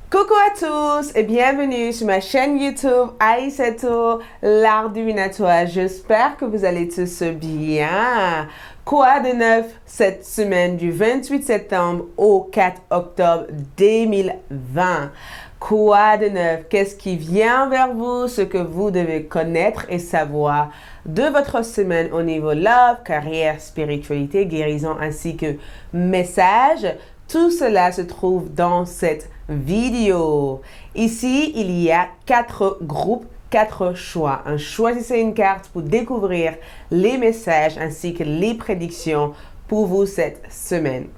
Coucou à tous et bienvenue sur ma chaîne YouTube Aïssatou, l'art divinatoire. J'espère que vous allez tous bien. Quoi de neuf cette semaine du 28 septembre au 4 octobre 2020? Quoi de neuf? Qu'est-ce qui vient vers vous? Ce que vous devez connaître et savoir de votre semaine au niveau love, carrière, spiritualité, guérison ainsi que message. Tout cela se trouve dans cette vidéo. Ici, il y a 4 groupes, 4 choix. Choisissez une carte pour découvrir les messages ainsi que les prédictions pour vous cette semaine.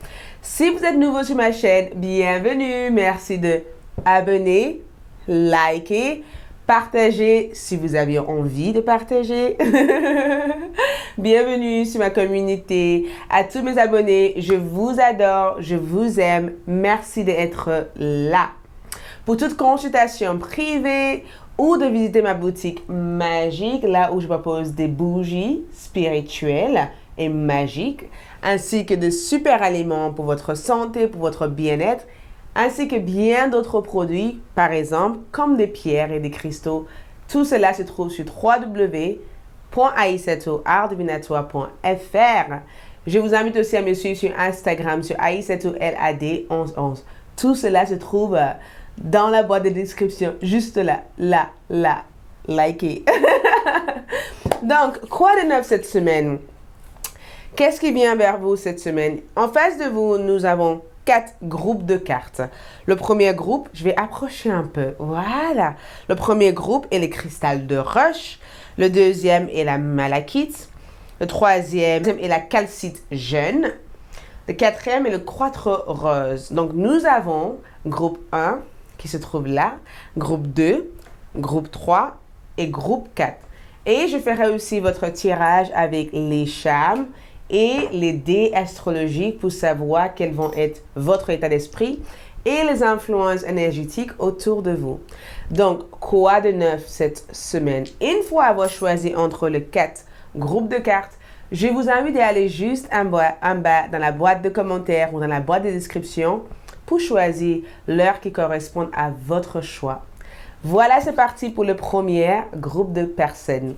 Si vous êtes nouveau sur ma chaîne, bienvenue. Merci de abonner, liker, partager si vous avez envie de partager. Bienvenue sur ma communauté. À tous mes abonnés, je vous adore, je vous aime. Merci d'être là. Pour toute consultation privée ou de visiter ma boutique magique, là où je propose des bougies spirituelles et magiques, ainsi que de super aliments pour votre santé, pour votre bien-être, ainsi que bien d'autres produits, par exemple, comme des pierres et des cristaux. Tout cela se trouve sur www.aïssatouartdivinatoire.fr. Je vous invite aussi à me suivre sur Instagram, sur aïssatoulad1111. Tout cela se trouve dans la boîte de description, juste là, likez. Donc, quoi de neuf cette semaine? Qu'est-ce qui vient vers vous cette semaine? En face de vous, nous avons 4 groupes de cartes. Le premier groupe, je vais approcher un peu. Voilà. Le premier groupe est le cristal de roche. Le deuxième est la malachite. Le troisième est la calcite jeune. Le quatrième est le quartz rose. Donc, nous avons groupe 1 qui se trouve là, groupe 2, groupe 3 et groupe 4. Et je ferai aussi votre tirage avec les charmes et les dés astrologiques pour savoir quels vont être votre état d'esprit et les influences énergétiques autour de vous. Donc, quoi de neuf cette semaine? Une fois avoir choisi entre les 4 groupes de cartes, je vous invite à aller juste en bas dans la boîte de commentaires ou dans la boîte de description pour choisir l'heure qui correspond à votre choix. Voilà, c'est parti pour le premier groupe de personnes.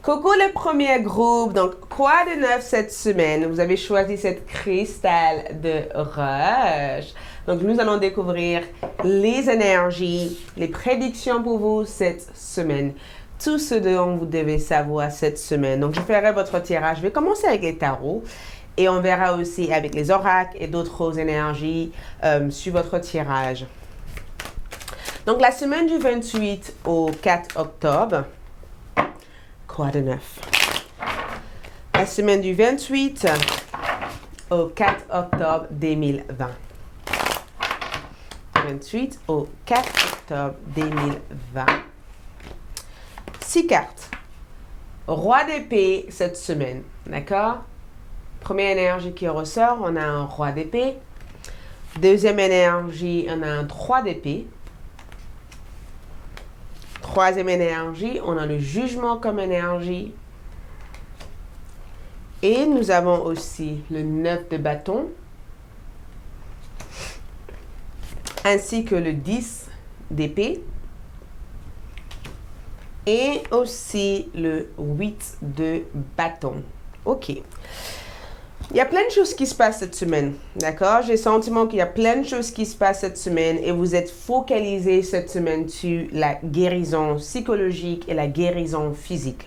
Coucou le premier groupe, donc quoi de neuf cette semaine? Vous avez choisi cette cristal de roche. Donc nous allons découvrir les énergies, les prédictions pour vous cette semaine. Tout ce dont vous devez savoir cette semaine. Donc je ferai votre tirage. Je vais commencer avec les tarots et on verra aussi avec les oracles et d'autres énergies sur votre tirage. Donc la semaine du 28 au 4 octobre, quoi de neuf? La semaine du 28 au 4 octobre 2020. 28 au 4 octobre 2020. 6 cartes. Roi d'épée cette semaine. D'accord? Première énergie qui ressort, on a un roi d'épée. Deuxième énergie, on a un 3 d'épée. Troisième énergie, on a le jugement comme énergie. Et nous avons aussi le 9 de bâton. Ainsi que le 10 d'épée. Et aussi le 8 de bâton. Ok. Il y a plein de choses qui se passent cette semaine, d'accord? J'ai le sentiment qu'il y a plein de choses qui se passent cette semaine et vous êtes focalisé cette semaine sur la guérison psychologique et la guérison physique.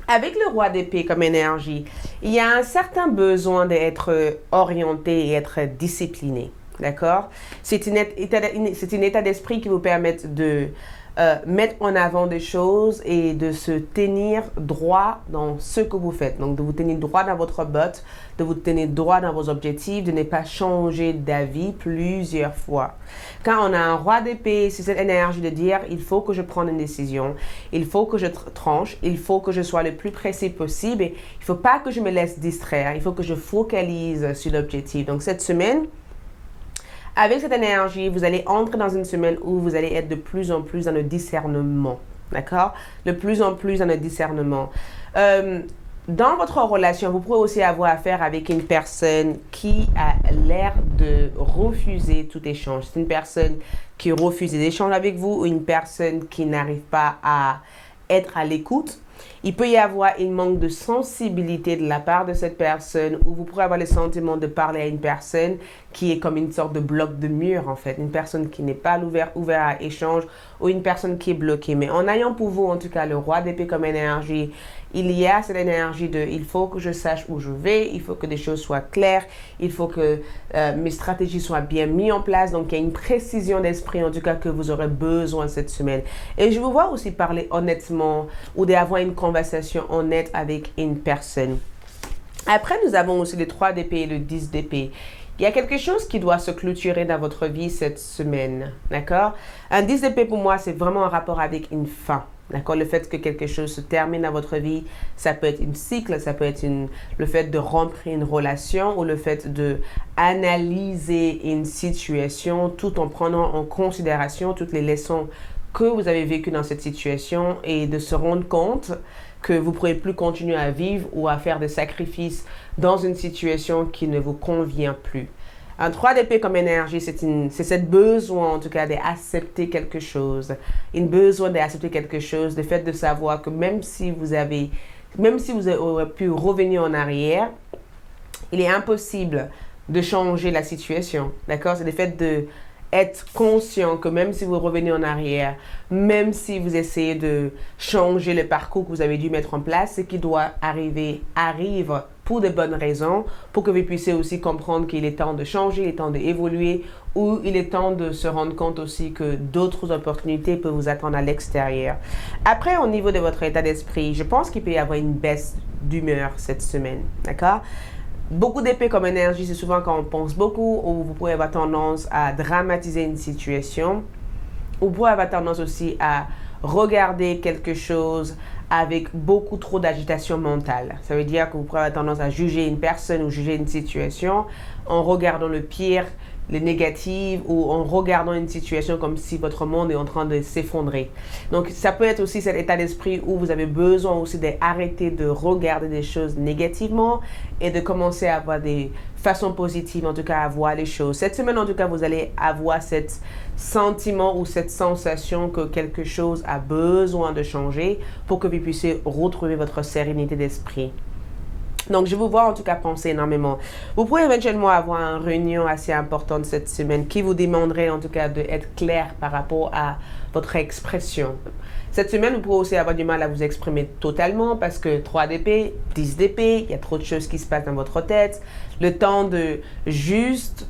Avec le roi d'épée comme énergie, il y a un certain besoin d'être orienté et être discipliné, d'accord? C'est un état d'esprit qui vous permet de mettre en avant des choses et de se tenir droit dans ce que vous faites. Donc, de vous tenir droit dans votre botte, de vous tenir droit dans vos objectifs, de ne pas changer d'avis plusieurs fois. Quand on a un roi d'épée, c'est cette énergie de dire, il faut que je prenne une décision, il faut que je tranche, il faut que je sois le plus précis possible et il ne faut pas que je me laisse distraire, il faut que je focalise sur l'objectif. Donc, cette semaine, avec cette énergie, vous allez entrer dans une semaine où vous allez être de plus en plus dans le discernement. D'accord? De plus en plus dans le discernement. Dans votre relation, vous pourrez aussi avoir affaire avec une personne qui a l'air de refuser tout échange. C'est une personne qui refuse des échanges avec vous ou une personne qui n'arrive pas à être à l'écoute. Il peut y avoir un manque de sensibilité de la part de cette personne ou vous pourrez avoir le sentiment de parler à une personne qui est comme une sorte de bloc de mur en fait. Une personne qui n'est pas ouvert à échange ou une personne qui est bloquée. Mais en ayant pour vous en tout cas le roi d'épée comme énergie, il y a cette énergie de il faut que je sache où je vais, il faut que des choses soient claires, il faut que mes stratégies soient bien mises en place. Donc il y a une précision d'esprit en tout cas que vous aurez besoin cette semaine. Et je vous vois aussi parler honnêtement ou d'avoir une conversation honnête avec une personne. Après, nous avons aussi le 3 d'épée et le 10 d'épée. Il y a quelque chose qui doit se clôturer dans votre vie cette semaine, d'accord? Un 10 d'épée pour moi, c'est vraiment un rapport avec une fin. D'accord, le fait que quelque chose se termine dans votre vie, ça peut être un cycle, ça peut être le fait de rompre une relation ou le fait de analyser une situation tout en prenant en considération toutes les leçons que vous avez vécues dans cette situation et de se rendre compte que vous ne pourrez plus continuer à vivre ou à faire des sacrifices dans une situation qui ne vous convient plus. Un 3 d'épée comme énergie, c'est cette besoin en tout cas d'accepter quelque chose. Une besoin d'accepter quelque chose, le fait de savoir que même si vous aurez pu revenir en arrière, il est impossible de changer la situation. D'accord? C'est le fait de être conscient que même si vous revenez en arrière, même si vous essayez de changer le parcours que vous avez dû mettre en place, ce qui doit arriver arrive pour de bonnes raisons, pour que vous puissiez aussi comprendre qu'il est temps de changer, il est temps d'évoluer, ou il est temps de se rendre compte aussi que d'autres opportunités peuvent vous attendre à l'extérieur. Après, au niveau de votre état d'esprit, je pense qu'il peut y avoir une baisse d'humeur cette semaine, d'accord? Beaucoup d'épée comme énergie, c'est souvent quand on pense beaucoup ou vous pouvez avoir tendance à dramatiser une situation ou vous pouvez avoir tendance aussi à regarder quelque chose avec beaucoup trop d'agitation mentale. Ça veut dire que vous pouvez avoir tendance à juger une personne ou juger une situation en regardant le pire, les négatives ou en regardant une situation comme si votre monde est en train de s'effondrer. Donc ça peut être aussi cet état d'esprit où vous avez besoin aussi d'arrêter de regarder des choses négativement et de commencer à avoir des façons positives, en tout cas à voir les choses. Cette semaine, en tout cas, vous allez avoir cet sentiment ou cette sensation que quelque chose a besoin de changer pour que vous puissiez retrouver votre sérénité d'esprit. Donc, je vous vois en tout cas penser énormément. Vous pouvez éventuellement avoir une réunion assez importante cette semaine qui vous demanderait en tout cas d'être clair par rapport à votre expression. Cette semaine, vous pourrez aussi avoir du mal à vous exprimer totalement parce que 3 d'épée, 10 d'épée, il y a trop de choses qui se passent dans votre tête. Le temps de juste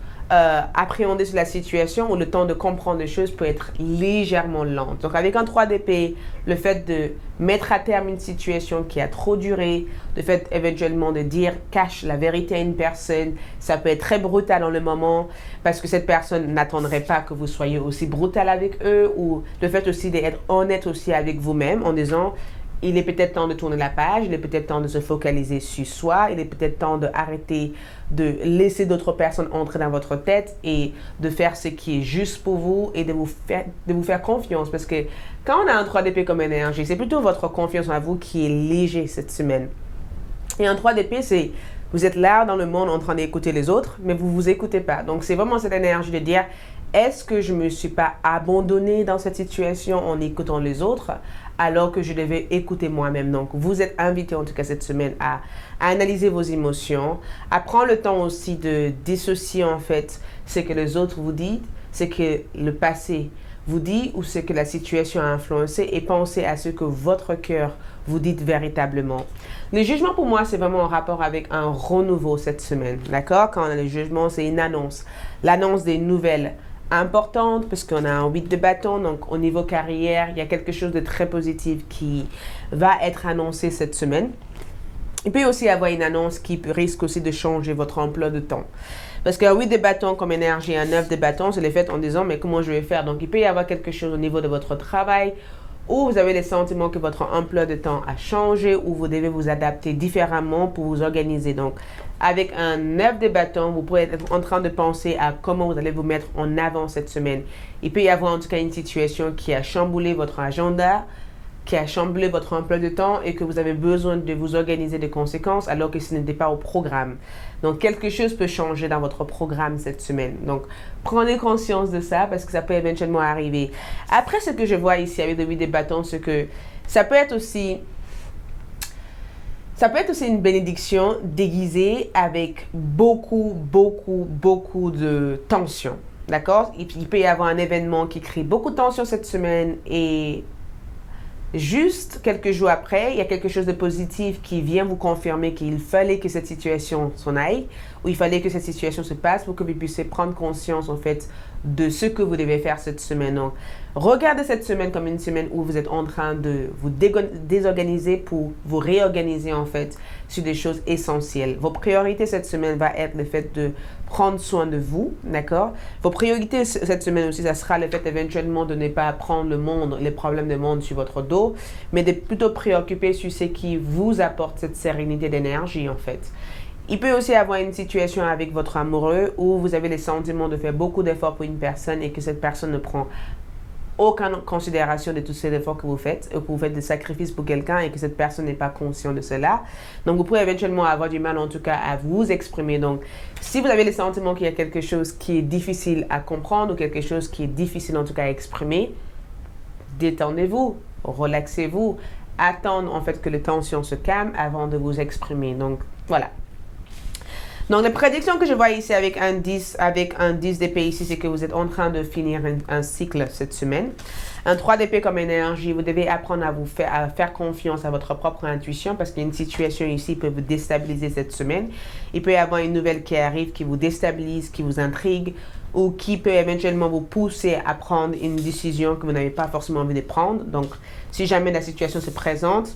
appréhender sur la situation ou le temps de comprendre les choses peut être légèrement lent. Donc avec un 3 d'épée, le fait de mettre à terme une situation qui a trop duré, le fait éventuellement de dire cache la vérité à une personne, ça peut être très brutal dans le moment parce que cette personne n'attendrait pas que vous soyez aussi brutal avec eux ou le fait aussi d'être honnête aussi avec vous-même en disant il est peut-être temps de tourner la page, il est peut-être temps de se focaliser sur soi, il est peut-être temps d'arrêter de laisser d'autres personnes entrer dans votre tête et de faire ce qui est juste pour vous et de vous faire confiance. Parce que quand on a un 3 d'épée comme énergie, c'est plutôt votre confiance en vous qui est léger cette semaine. Et un 3 d'épée, c'est vous êtes là dans le monde en train d'écouter les autres, mais vous ne vous écoutez pas. Donc c'est vraiment cette énergie de dire est-ce que je ne me suis pas abandonnée dans cette situation en écoutant les autres alors que je devais écouter moi-même. Donc, vous êtes invité en tout cas cette semaine à analyser vos émotions, à prendre le temps aussi de dissocier en fait ce que les autres vous disent, ce que le passé vous dit ou ce que la situation a influencé et penser à ce que votre cœur vous dit véritablement. Le jugement pour moi, c'est vraiment en rapport avec un renouveau cette semaine. D'accord? Quand on a le jugement, c'est une annonce. L'annonce des nouvelles importante parce qu'on a un 8 de bâton, donc au niveau carrière, il y a quelque chose de très positif qui va être annoncé cette semaine. Il peut aussi y avoir une annonce qui risque aussi de changer votre emploi de temps. Parce qu'un 8 de bâton comme énergie, un 9 de bâton, c'est le fait en disant mais comment je vais faire? Donc il peut y avoir quelque chose au niveau de votre travail où vous avez le sentiment que votre emploi de temps a changé ou vous devez vous adapter différemment pour vous organiser. Donc avec un 9 de bâton, vous pouvez être en train de penser à comment vous allez vous mettre en avant cette semaine. Il peut y avoir en tout cas une situation qui a chamboulé votre agenda, qui a chamboulé votre emploi de temps et que vous avez besoin de vous organiser des conséquences alors que ce n'était pas au programme. Donc, quelque chose peut changer dans votre programme cette semaine. Donc, prenez conscience de ça parce que ça peut éventuellement arriver. Après, ce que je vois ici avec le 8 des bâtons, c'est que ça peut être aussi une bénédiction déguisée avec beaucoup de tension. D'accord? Il peut y avoir un événement qui crée beaucoup de tension cette semaine et juste quelques jours après, il y a quelque chose de positif qui vient vous confirmer qu'il fallait que cette situation s'en aille, ou il fallait que cette situation se passe pour que vous puissiez prendre conscience, en fait, de ce que vous devez faire cette semaine. Donc, regardez cette semaine comme une semaine où vous êtes en train de vous désorganiser pour vous réorganiser, en fait, sur des choses essentielles. Vos priorités cette semaine va être le fait de prendre soin de vous, d'accord? Vos priorités cette semaine aussi, ça sera le fait éventuellement de ne pas prendre le monde, les problèmes du monde sur votre dos, mais de plutôt préoccuper sur ce qui vous apporte cette sérénité d'énergie, en fait. Il peut aussi avoir une situation avec votre amoureux où vous avez le sentiment de faire beaucoup d'efforts pour une personne et que cette personne ne prend aucune considération de tous ces efforts que vous faites, ou que vous faites des sacrifices pour quelqu'un et que cette personne n'est pas consciente de cela. Donc, vous pouvez éventuellement avoir du mal, en tout cas, à vous exprimer. Donc, si vous avez le sentiment qu'il y a quelque chose qui est difficile à comprendre ou quelque chose qui est difficile, en tout cas, à exprimer, détendez-vous, relaxez-vous, attendre, en fait, que les tensions se calment avant de vous exprimer. Donc, voilà. Donc, les prédictions que je vois ici avec un 10 d'épée ici, c'est que vous êtes en train de finir un cycle cette semaine. Un 3 d'épée comme énergie, vous devez apprendre à faire confiance à votre propre intuition parce qu'il y a une situation ici qui peut vous déstabiliser cette semaine. Il peut y avoir une nouvelle qui arrive, qui vous déstabilise, qui vous intrigue ou qui peut éventuellement vous pousser à prendre une décision que vous n'avez pas forcément envie de prendre. Donc, si jamais la situation se présente,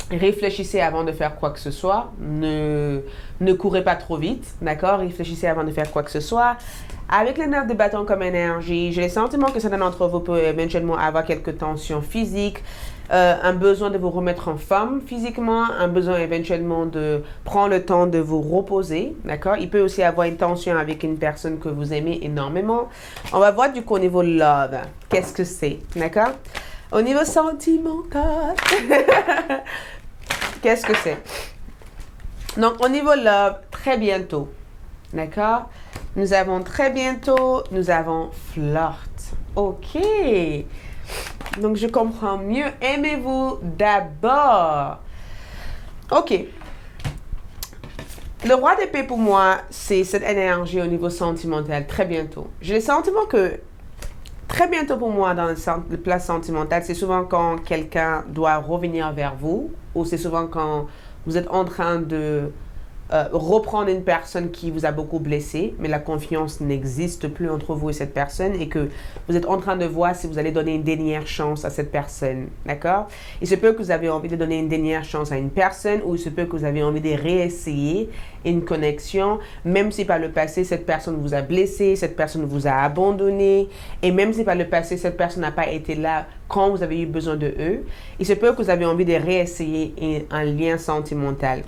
réfléchissez avant de faire quoi que ce soit. Ne courez pas trop vite, d'accord? Réfléchissez avant de faire quoi que ce soit. Avec les 9 de bâton comme énergie, j'ai le sentiment que certains d'entre vous peuvent éventuellement avoir quelques tensions physiques, un besoin de vous remettre en forme physiquement, un besoin éventuellement de prendre le temps de vous reposer, d'accord? Il peut aussi avoir une tension avec une personne que vous aimez énormément. On va voir du coup au niveau love, qu'est-ce que c'est, d'accord? Au niveau sentimental, qu'est-ce que c'est? Donc, au niveau love, très bientôt, d'accord? Nous avons flirt. OK. Donc, je comprends mieux. Aimez-vous d'abord. OK. Le roi d'épée, pour moi, c'est cette énergie au niveau sentimental, très bientôt. J'ai le sentiment que très bientôt pour moi, dans le plan sentimental, c'est souvent quand quelqu'un doit revenir vers vous ou c'est souvent quand vous êtes en train de reprendre une personne qui vous a beaucoup blessé, mais la confiance n'existe plus entre vous et cette personne et que vous êtes en train de voir si vous allez donner une dernière chance à cette personne, d'accord? Il se peut que vous avez envie de donner une dernière chance à une personne ou il se peut que vous avez envie de réessayer une connexion, même si par le passé, cette personne vous a blessé, cette personne vous a abandonné et même si par le passé, cette personne n'a pas été là quand vous avez eu besoin de eux, il se peut que vous avez envie de réessayer un lien sentimental.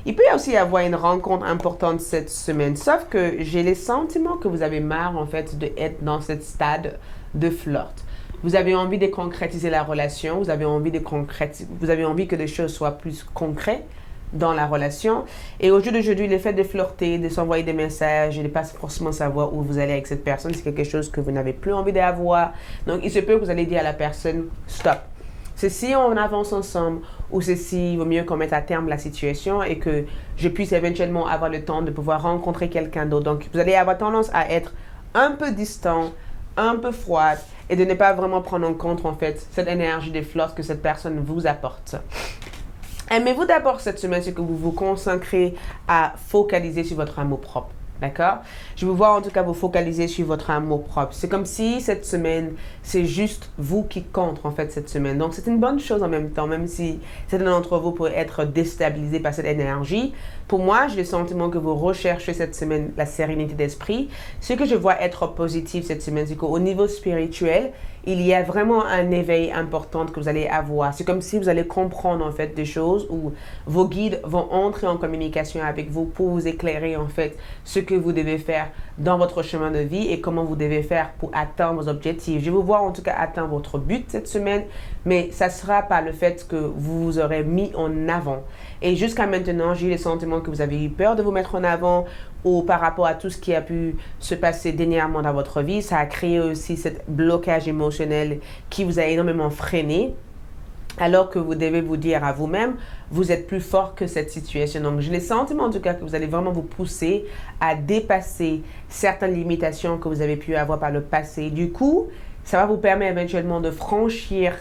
Il peut aussi y avoir une rencontre importante cette semaine, sauf que j'ai le sentiment que vous avez marre en fait d'être dans ce stade de flirt. Vous avez envie de concrétiser la relation, vous avez envie que les choses soient plus concrètes dans la relation. Et au jour d'aujourd'hui, le fait de flirter, de s'envoyer des messages et de ne pas forcément savoir où vous allez avec cette personne, c'est quelque chose que vous n'avez plus envie d'avoir. Donc, il se peut que vous allez dire à la personne, stop. C'est si on avance ensemble ou c'est si il vaut mieux qu'on mette à terme la situation et que je puisse éventuellement avoir le temps de pouvoir rencontrer quelqu'un d'autre. Donc, vous allez avoir tendance à être un peu distant, un peu froide et de ne pas vraiment prendre en compte, en fait, cette énergie de flirt que cette personne vous apporte. Aimez-vous d'abord cette semaine, c'est que vous vous consacrez à focaliser sur votre amour propre. D'accord? Je vous vois en tout cas vous focaliser sur votre amour propre. C'est comme si cette semaine, c'est juste vous qui compte en fait cette semaine. Donc c'est une bonne chose en même temps, même si certains d'entre vous pourraient être déstabilisés par cette énergie. Pour moi, j'ai le sentiment que vous recherchez cette semaine la sérénité d'esprit. Ce que je vois être positif cette semaine, c'est qu'au niveau spirituel, il y a vraiment un éveil important que vous allez avoir. C'est comme si vous allez comprendre en fait des choses où vos guides vont entrer en communication avec vous pour vous éclairer en fait ce que vous devez faire dans votre chemin de vie et comment vous devez faire pour atteindre vos objectifs. Je vais vous voir en tout cas atteindre votre but cette semaine, mais ça sera par le fait que vous vous aurez mis en avant. Et jusqu'à maintenant, j'ai eu le sentiment que vous avez eu peur de vous mettre en avant ou par rapport à tout ce qui a pu se passer dernièrement dans votre vie. Ça a créé aussi ce blocage émotionnel qui vous a énormément freiné. Alors que vous devez vous dire à vous-même, vous êtes plus fort que cette situation. Donc, j'ai le sentiment en tout cas que vous allez vraiment vous pousser à dépasser certaines limitations que vous avez pu avoir par le passé. Du coup, ça va vous permettre éventuellement de franchir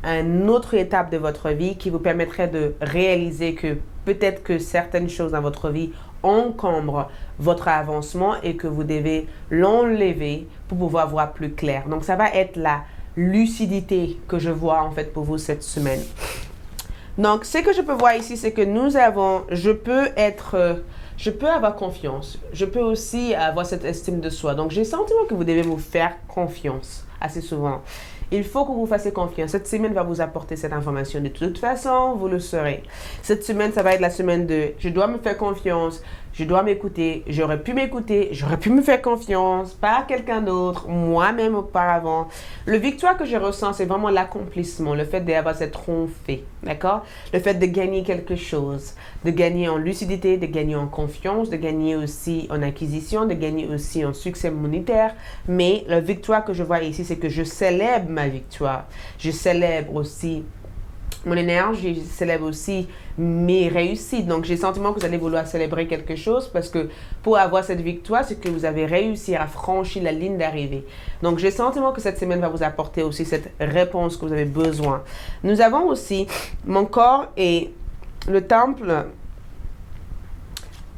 une autre étape de votre vie qui vous permettrait de réaliser que peut-être que certaines choses dans votre vie encombrent votre avancement et que vous devez l'enlever pour pouvoir voir plus clair. Donc, ça va être la lucidité que je vois en fait pour vous cette semaine. Donc, ce que je peux voir ici, c'est que je peux avoir confiance. Je peux aussi avoir cette estime de soi. Donc, j'ai le sentiment que vous devez vous faire confiance assez souvent. Il faut que vous fassiez confiance. Cette semaine va vous apporter cette information. De toute façon, vous le saurez. Cette semaine, ça va être la semaine de « je dois me faire confiance ». Je dois m'écouter, j'aurais pu m'écouter, j'aurais pu me faire confiance, pas quelqu'un d'autre, moi-même auparavant. Le victoire que je ressens, c'est vraiment l'accomplissement, le fait d'avoir cette trophée, d'accord? Le fait de gagner quelque chose, de gagner en lucidité, de gagner en confiance, de gagner aussi en acquisition, de gagner aussi en succès monétaire. Mais la victoire que je vois ici, c'est que je célèbre ma victoire. Je célèbre aussi mon énergie, je célèbre aussi mes réussites. Donc, j'ai le sentiment que vous allez vouloir célébrer quelque chose parce que pour avoir cette victoire, c'est que vous avez réussi à franchir la ligne d'arrivée. Donc, j'ai le sentiment que cette semaine va vous apporter aussi cette réponse que vous avez besoin. Nous avons aussi mon corps et le temple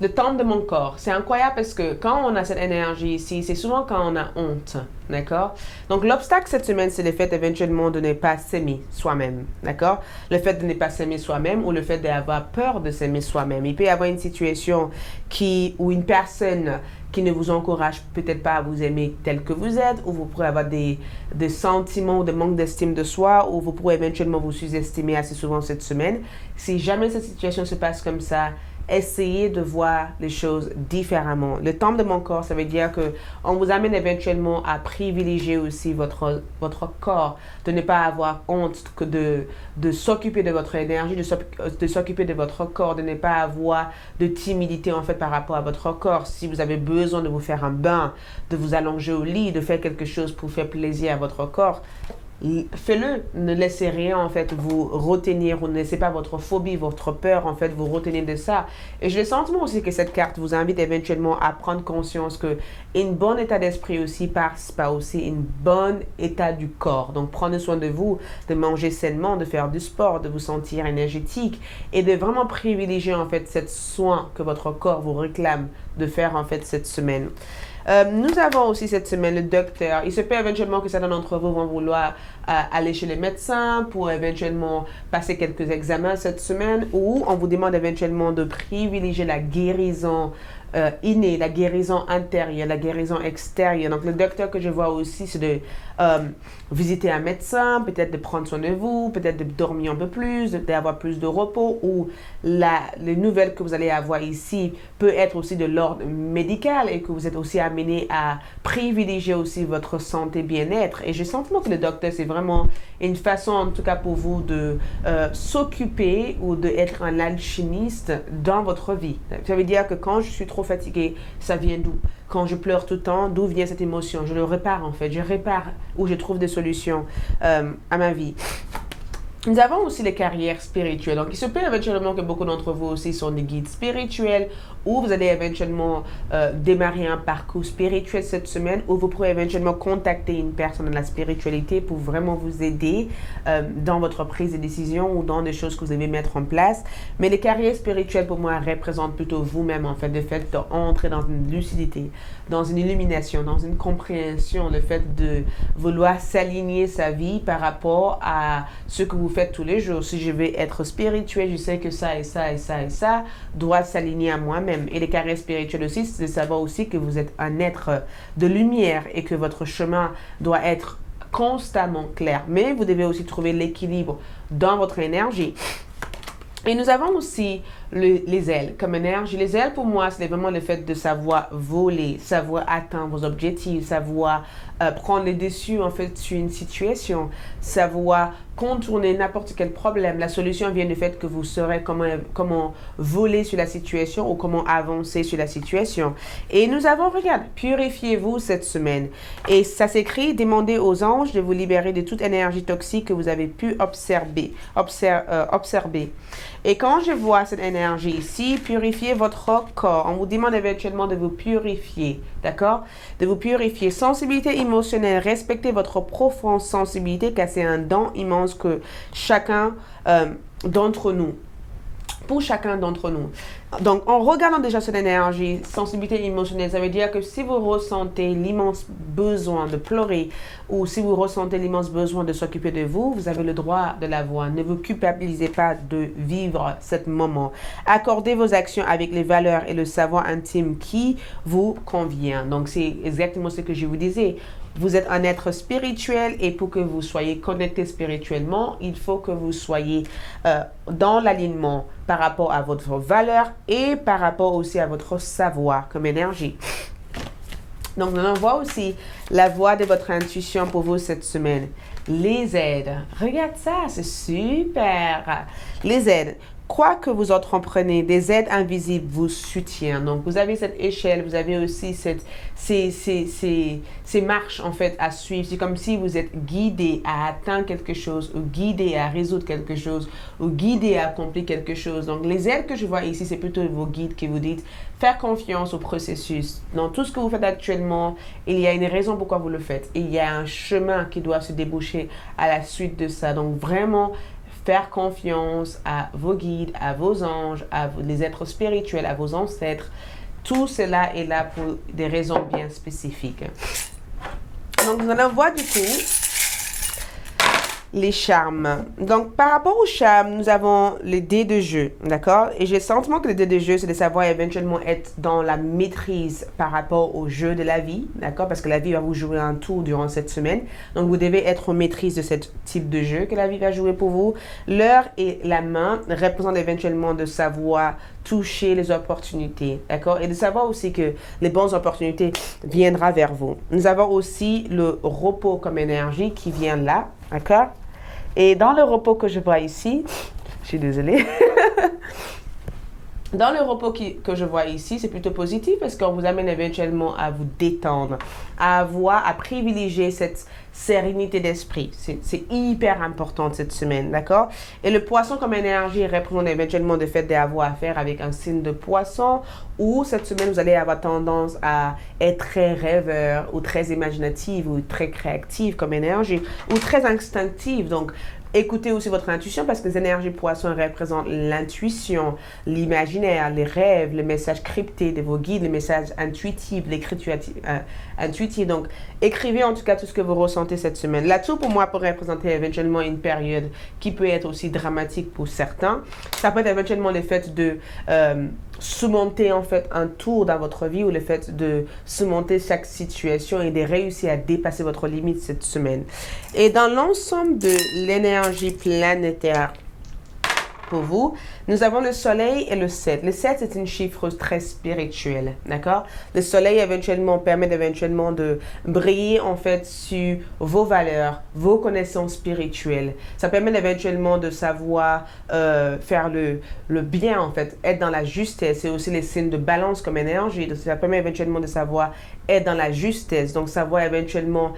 de mon corps. C'est incroyable parce que quand on a cette énergie ici, c'est souvent quand on a honte, d'accord? Donc, l'obstacle cette semaine, c'est le fait éventuellement de ne pas s'aimer soi-même, d'accord? Le fait de ne pas s'aimer soi-même ou le fait d'avoir peur de s'aimer soi-même. Il peut y avoir une situation ou une personne qui ne vous encourage peut-être pas à vous aimer tel que vous êtes, ou vous pourrez avoir des sentiments de manque d'estime de soi, ou vous pourrez éventuellement vous sous-estimer assez souvent cette semaine. Si jamais cette situation se passe comme ça, essayez de voir les choses différemment. Le temple de mon corps, ça veut dire que on vous amène éventuellement à privilégier aussi votre corps, de ne pas avoir honte que de s'occuper de votre énergie, de s'occuper de votre corps, de ne pas avoir de timidité en fait par rapport à votre corps. Si vous avez besoin de vous faire un bain, de vous allonger au lit, de faire quelque chose pour faire plaisir à votre corps, faites-le. Ne laissez rien en fait vous retenir, ou ne laissez pas votre phobie, votre peur en fait vous retenir de ça. Et j'ai le sentiment aussi que cette carte vous invite éventuellement à prendre conscience que un bon état d'esprit aussi passe par aussi un bon état du corps. Donc prenez soin de vous, de manger sainement, de faire du sport, de vous sentir énergétique et de vraiment privilégier en fait cette soin que votre corps vous réclame de faire en fait cette semaine. Nous avons aussi cette semaine le docteur. Il se peut éventuellement que certains d'entre vous vont vouloir aller chez les médecins pour éventuellement passer quelques examens cette semaine, ou on vous demande éventuellement de privilégier la guérison innée, la guérison intérieure, la guérison extérieure. Donc le docteur que je vois aussi, c'est de visiter un médecin, peut-être de prendre soin de vous, peut-être de dormir un peu plus, d'avoir plus de repos, ou les nouvelles que vous allez avoir ici peut être aussi de l'ordre médical et que vous êtes aussi amené à privilégier aussi votre santé bien-être. Et j'ai le sentiment que le docteur, c'est vraiment une façon en tout cas pour vous de s'occuper ou d'être un alchimiste dans votre vie. Ça veut dire que quand je suis trop fatiguée, ça vient d'où? Quand je pleure tout le temps, d'où vient cette émotion? Je le répare en fait, je répare ou je trouve des solutions à ma vie. Nous avons aussi les carrières spirituelles. Donc, il se peut éventuellement que beaucoup d'entre vous aussi sont des guides spirituels, ou vous allez éventuellement démarrer un parcours spirituel cette semaine, ou vous pourrez éventuellement contacter une personne de la spiritualité pour vraiment vous aider dans votre prise de décision ou dans des choses que vous devez mettre en place. Mais les carrières spirituelles, pour moi, représentent plutôt vous-même, en fait, le fait d'entrer dans une lucidité, dans une illumination, dans une compréhension, le fait de vouloir s'aligner sa vie par rapport à ce que vous faites tous les jours. Si je vais être spirituel, je sais que ça et ça et ça et ça doit s'aligner à moi-même. Et les carrières spirituelles aussi, c'est de savoir aussi que vous êtes un être de lumière et que votre chemin doit être constamment clair. Mais vous devez aussi trouver l'équilibre dans votre énergie. Et nous avons aussi les ailes comme énergie. Les ailes, pour moi, c'est vraiment le fait de savoir voler, savoir atteindre vos objectifs, savoir prendre les dessus, en fait, sur une situation, savoir contourner n'importe quel problème. La solution vient du fait que vous saurez comment voler sur la situation ou comment avancer sur la situation. Et nous avons, regarde, purifiez-vous cette semaine. Et ça s'écrit, demandez aux anges de vous libérer de toute énergie toxique que vous avez pu observer. Et quand je vois cette énergie ici, purifiez votre corps. On vous demande éventuellement de vous purifier, d'accord? De vous purifier. Sensibilité émotionnelle, respectez votre profonde sensibilité car c'est un don immense que chacun d'entre nous. Pour chacun d'entre nous. Donc, en regardant déjà cette énergie, sensibilité émotionnelle, ça veut dire que si vous ressentez l'immense besoin de pleurer ou si vous ressentez l'immense besoin de s'occuper de vous, vous avez le droit de l'avoir. Ne vous culpabilisez pas de vivre ce moment. Accordez vos actions avec les valeurs et le savoir intime qui vous convient. Donc, c'est exactement ce que je vous disais. Vous êtes un être spirituel et pour que vous soyez connecté spirituellement, il faut que vous soyez dans l'alignement par rapport à votre valeur et par rapport aussi à votre savoir comme énergie. Donc, on voit aussi la voix de votre intuition pour vous cette semaine. Les aides. Regarde ça, c'est super. Les aides. Quoi que vous entreprenez, des aides invisibles vous soutiennent. Donc, vous avez cette échelle, vous avez aussi ces marches, en fait, à suivre. C'est comme si vous êtes guidé à atteindre quelque chose, ou guidé à résoudre quelque chose, ou guidé à accomplir quelque chose. Donc, les aides que je vois ici, c'est plutôt vos guides qui vous disent faire confiance au processus. Dans tout ce que vous faites actuellement, il y a une raison pourquoi vous le faites. Il y a un chemin qui doit se déboucher à la suite de ça. Donc, vraiment, faire confiance à vos guides, à vos anges, les êtres spirituels, à vos ancêtres. Tout cela est là pour des raisons bien spécifiques. Donc, nous allons voir du coup les charmes. Donc, par rapport aux charmes, nous avons les dés de jeu, d'accord? Et j'ai le sentiment que les dés de jeu, c'est de savoir éventuellement être dans la maîtrise par rapport au jeu de la vie, d'accord? Parce que la vie va vous jouer un tour durant cette semaine. Donc, vous devez être en maîtrise de ce type de jeu que la vie va jouer pour vous. L'heure et la main représentent éventuellement de savoir toucher les opportunités, d'accord? Et de savoir aussi que les bonnes opportunités viendront vers vous. Nous avons aussi le repos comme énergie qui vient là, d'accord? Et dans le repos que je vois ici, je suis désolée. Dans le repos que je vois ici, c'est plutôt positif parce qu'on vous amène éventuellement à vous détendre, à privilégier cette sérénité d'esprit. C'est hyper important cette semaine, d'accord? Et le poisson comme énergie représente éventuellement le fait d'avoir affaire avec un signe de poisson ou cette semaine, vous allez avoir tendance à être très rêveur ou très imaginative ou très créative comme énergie ou très instinctive. Donc, écoutez aussi votre intuition parce que les énergies poissons représentent l'intuition, l'imaginaire, les rêves, les messages cryptés de vos guides, les messages intuitifs, l'écriture intuitive. Donc, écrivez en tout cas tout ce que vous ressentez cette semaine. L'atout pour moi peut représenter éventuellement une période qui peut être aussi dramatique pour certains. Ça peut être éventuellement le fait de surmonter en fait un tour dans votre vie ou le fait de surmonter chaque situation et de réussir à dépasser votre limite cette semaine. Et dans l'ensemble de l'énergie planétaire pour vous, nous avons le soleil et le 7. Le 7, c'est une chiffre très spirituelle, d'accord? Le soleil éventuellement permet d'éventuellement de briller en fait sur vos valeurs, vos connaissances spirituelles. Ça permet éventuellement de savoir faire le bien en fait, être dans la justesse. C'est aussi les signes de balance comme énergie. Donc, ça permet éventuellement de savoir être dans la justesse. Donc, savoir éventuellement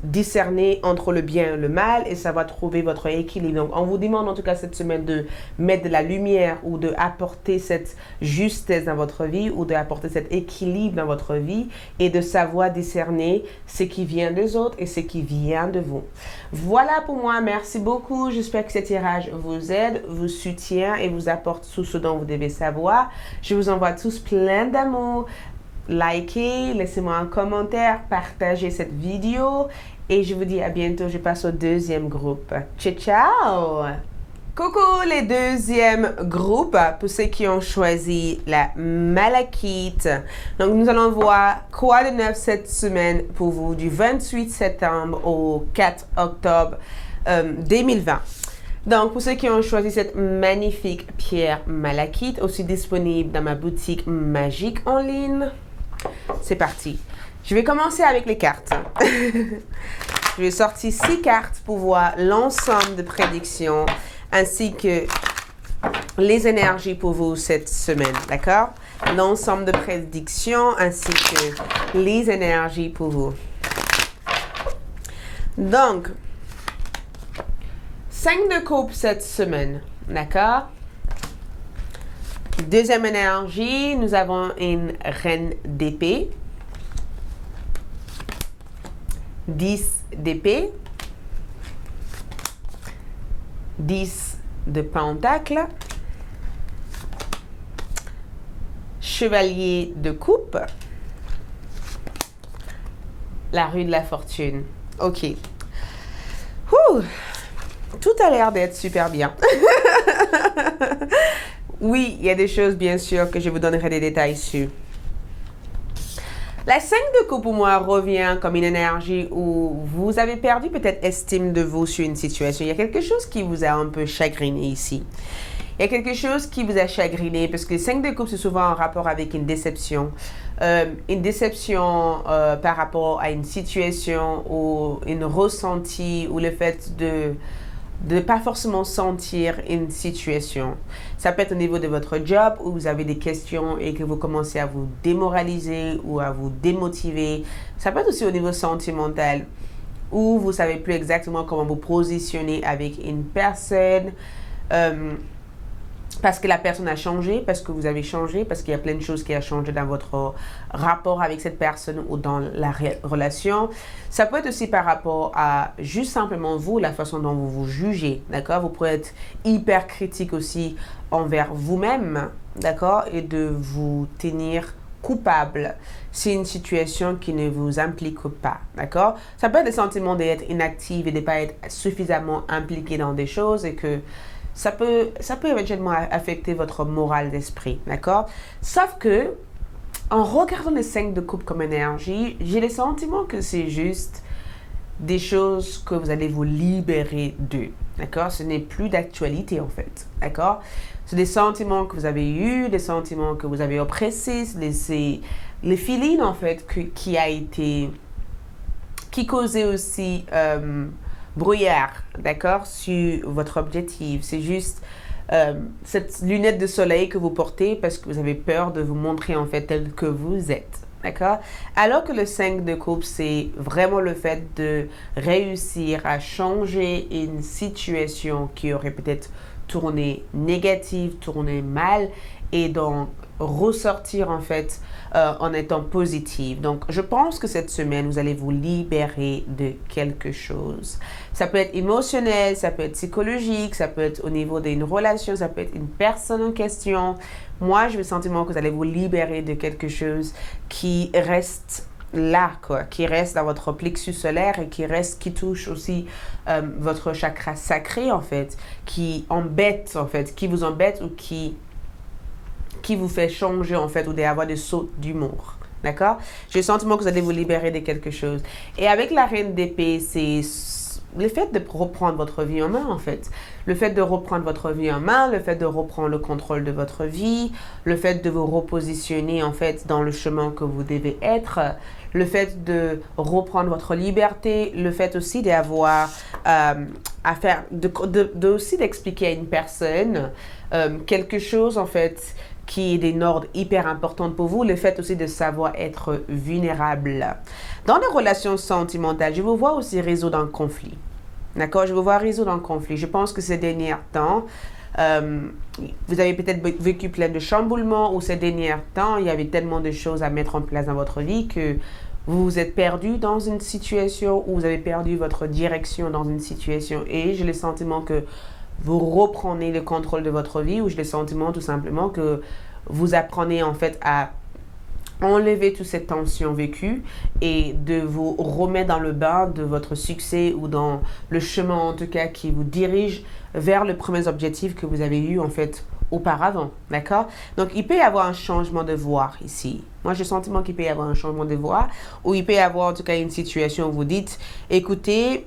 discerner entre le bien et le mal et savoir trouver votre équilibre. Donc, on vous demande en tout cas cette semaine de mettre de la lumière ou de apporter cette justesse dans votre vie ou de apporter cet équilibre dans votre vie et de savoir discerner ce qui vient des autres et ce qui vient de vous. Voilà pour moi. Merci beaucoup. J'espère que ce tirage vous aide, vous soutient et vous apporte tout ce dont vous devez savoir. Je vous envoie tous plein d'amour. Likez, laissez-moi un commentaire, partagez cette vidéo et je vous dis à bientôt. Je passe au deuxième groupe. Ciao, ciao! Coucou les deuxièmes groupes, pour ceux qui ont choisi la malachite. Donc nous allons voir quoi de neuf cette semaine pour vous du 28 septembre au 4 octobre 2020. Donc pour ceux qui ont choisi cette magnifique pierre malachite, aussi disponible dans ma boutique magique en ligne, c'est parti. Je vais commencer avec les cartes. Je vais sortir 6 cartes pour voir l'ensemble de prédictions ainsi que les énergies pour vous cette semaine, d'accord? L'ensemble de prédictions ainsi que les énergies pour vous. Donc, 5 de coupe cette semaine, d'accord? Deuxième énergie, nous avons une reine d'épée. 10 d'épée. 10 de pentacle, chevalier de coupe, la rue de la fortune. Ok. Ouh. Tout a l'air d'être super bien. Oui, il y a des choses bien sûr que je vous donnerai des détails sur. La 5 de coupe pour moi revient comme une énergie où vous avez perdu peut-être estime de vous sur une situation. Il y a quelque chose qui vous a un peu chagriné ici. Il y a quelque chose qui vous a chagriné parce que 5 de coupe c'est souvent en rapport avec une déception. Une déception par rapport à une situation ou une ressenti ou le fait de ne pas forcément sentir une situation. Ça peut être au niveau de votre job où vous avez des questions et que vous commencez à vous démoraliser ou à vous démotiver. Ça peut être aussi au niveau sentimental où vous ne savez plus exactement comment vous positionner avec une personne parce que la personne a changé, parce que vous avez changé, parce qu'il y a plein de choses qui ont changé dans votre rapport avec cette personne ou dans la relation. Ça peut être aussi par rapport à juste simplement vous, la façon dont vous vous jugez, d'accord? Vous pouvez être hyper critique aussi envers vous-même, d'accord? Et de vous tenir coupable. C'est une situation qui ne vous implique pas, d'accord? Ça peut être le sentiment d'être inactive et de ne pas être suffisamment impliqué dans des choses et que ça peut éventuellement affecter votre morale d'esprit, d'accord? Sauf que, en regardant les 5 de coupe comme énergie, j'ai le sentiment que c'est juste des choses que vous allez vous libérer d'eux, d'accord? Ce n'est plus d'actualité, en fait, d'accord? C'est des sentiments que vous avez eus, des sentiments que vous avez oppressés, c'est les feelings, en fait, qui causait aussi brouillard, d'accord, sur votre objectif. C'est juste cette lunette de soleil que vous portez parce que vous avez peur de vous montrer en fait tel que vous êtes, d'accord? Alors que le 5 de coupe, c'est vraiment le fait de réussir à changer une situation qui aurait peut-être tourné négative, tourné mal et donc ressortir en fait en étant positive. Donc, je pense que cette semaine, vous allez vous libérer de quelque chose. Ça peut être émotionnel, ça peut être psychologique, ça peut être au niveau d'une relation, ça peut être une personne en question. Moi, j'ai le sentiment que vous allez vous libérer de quelque chose qui reste là, quoi, qui reste dans votre plexus solaire et qui touche aussi votre chakra sacré, en fait, qui embête, en fait, qui vous embête ou qui vous fait changer, en fait, ou d'avoir des sauts d'humour. D'accord? J'ai le sentiment que vous allez vous libérer de quelque chose. Et avec la reine d'épée, c'est le fait de reprendre votre vie en main, en fait. Le fait de reprendre votre vie en main, le fait de reprendre le contrôle de votre vie, le fait de vous repositionner, en fait, dans le chemin que vous devez être, le fait de reprendre votre liberté, le fait aussi d'avoir à faire, aussi d'expliquer à une personne quelque chose, en fait, qui est des ordres hyper importantes pour vous, le fait aussi de savoir être vulnérable. Dans les relations sentimentales, je vous vois aussi résoudre un conflit. D'accord? Je vous vois résoudre un conflit. Je pense que ces derniers temps, vous avez peut-être vécu plein de chamboulements ou ces derniers temps, il y avait tellement de choses à mettre en place dans votre vie que vous vous êtes perdu dans une situation ou vous avez perdu votre direction dans une situation. Et j'ai le sentiment que vous reprenez le contrôle de votre vie ou j'ai le sentiment tout simplement que vous apprenez en fait à enlever toute cette tension vécue et de vous remettre dans le bain de votre succès ou dans le chemin en tout cas qui vous dirige vers les premiers objectifs que vous avez eu en fait auparavant, d'accord? Donc il peut y avoir un changement de voie ici. Moi j'ai le sentiment qu'il peut y avoir un changement de voie ou il peut y avoir en tout cas une situation où vous dites, écoutez,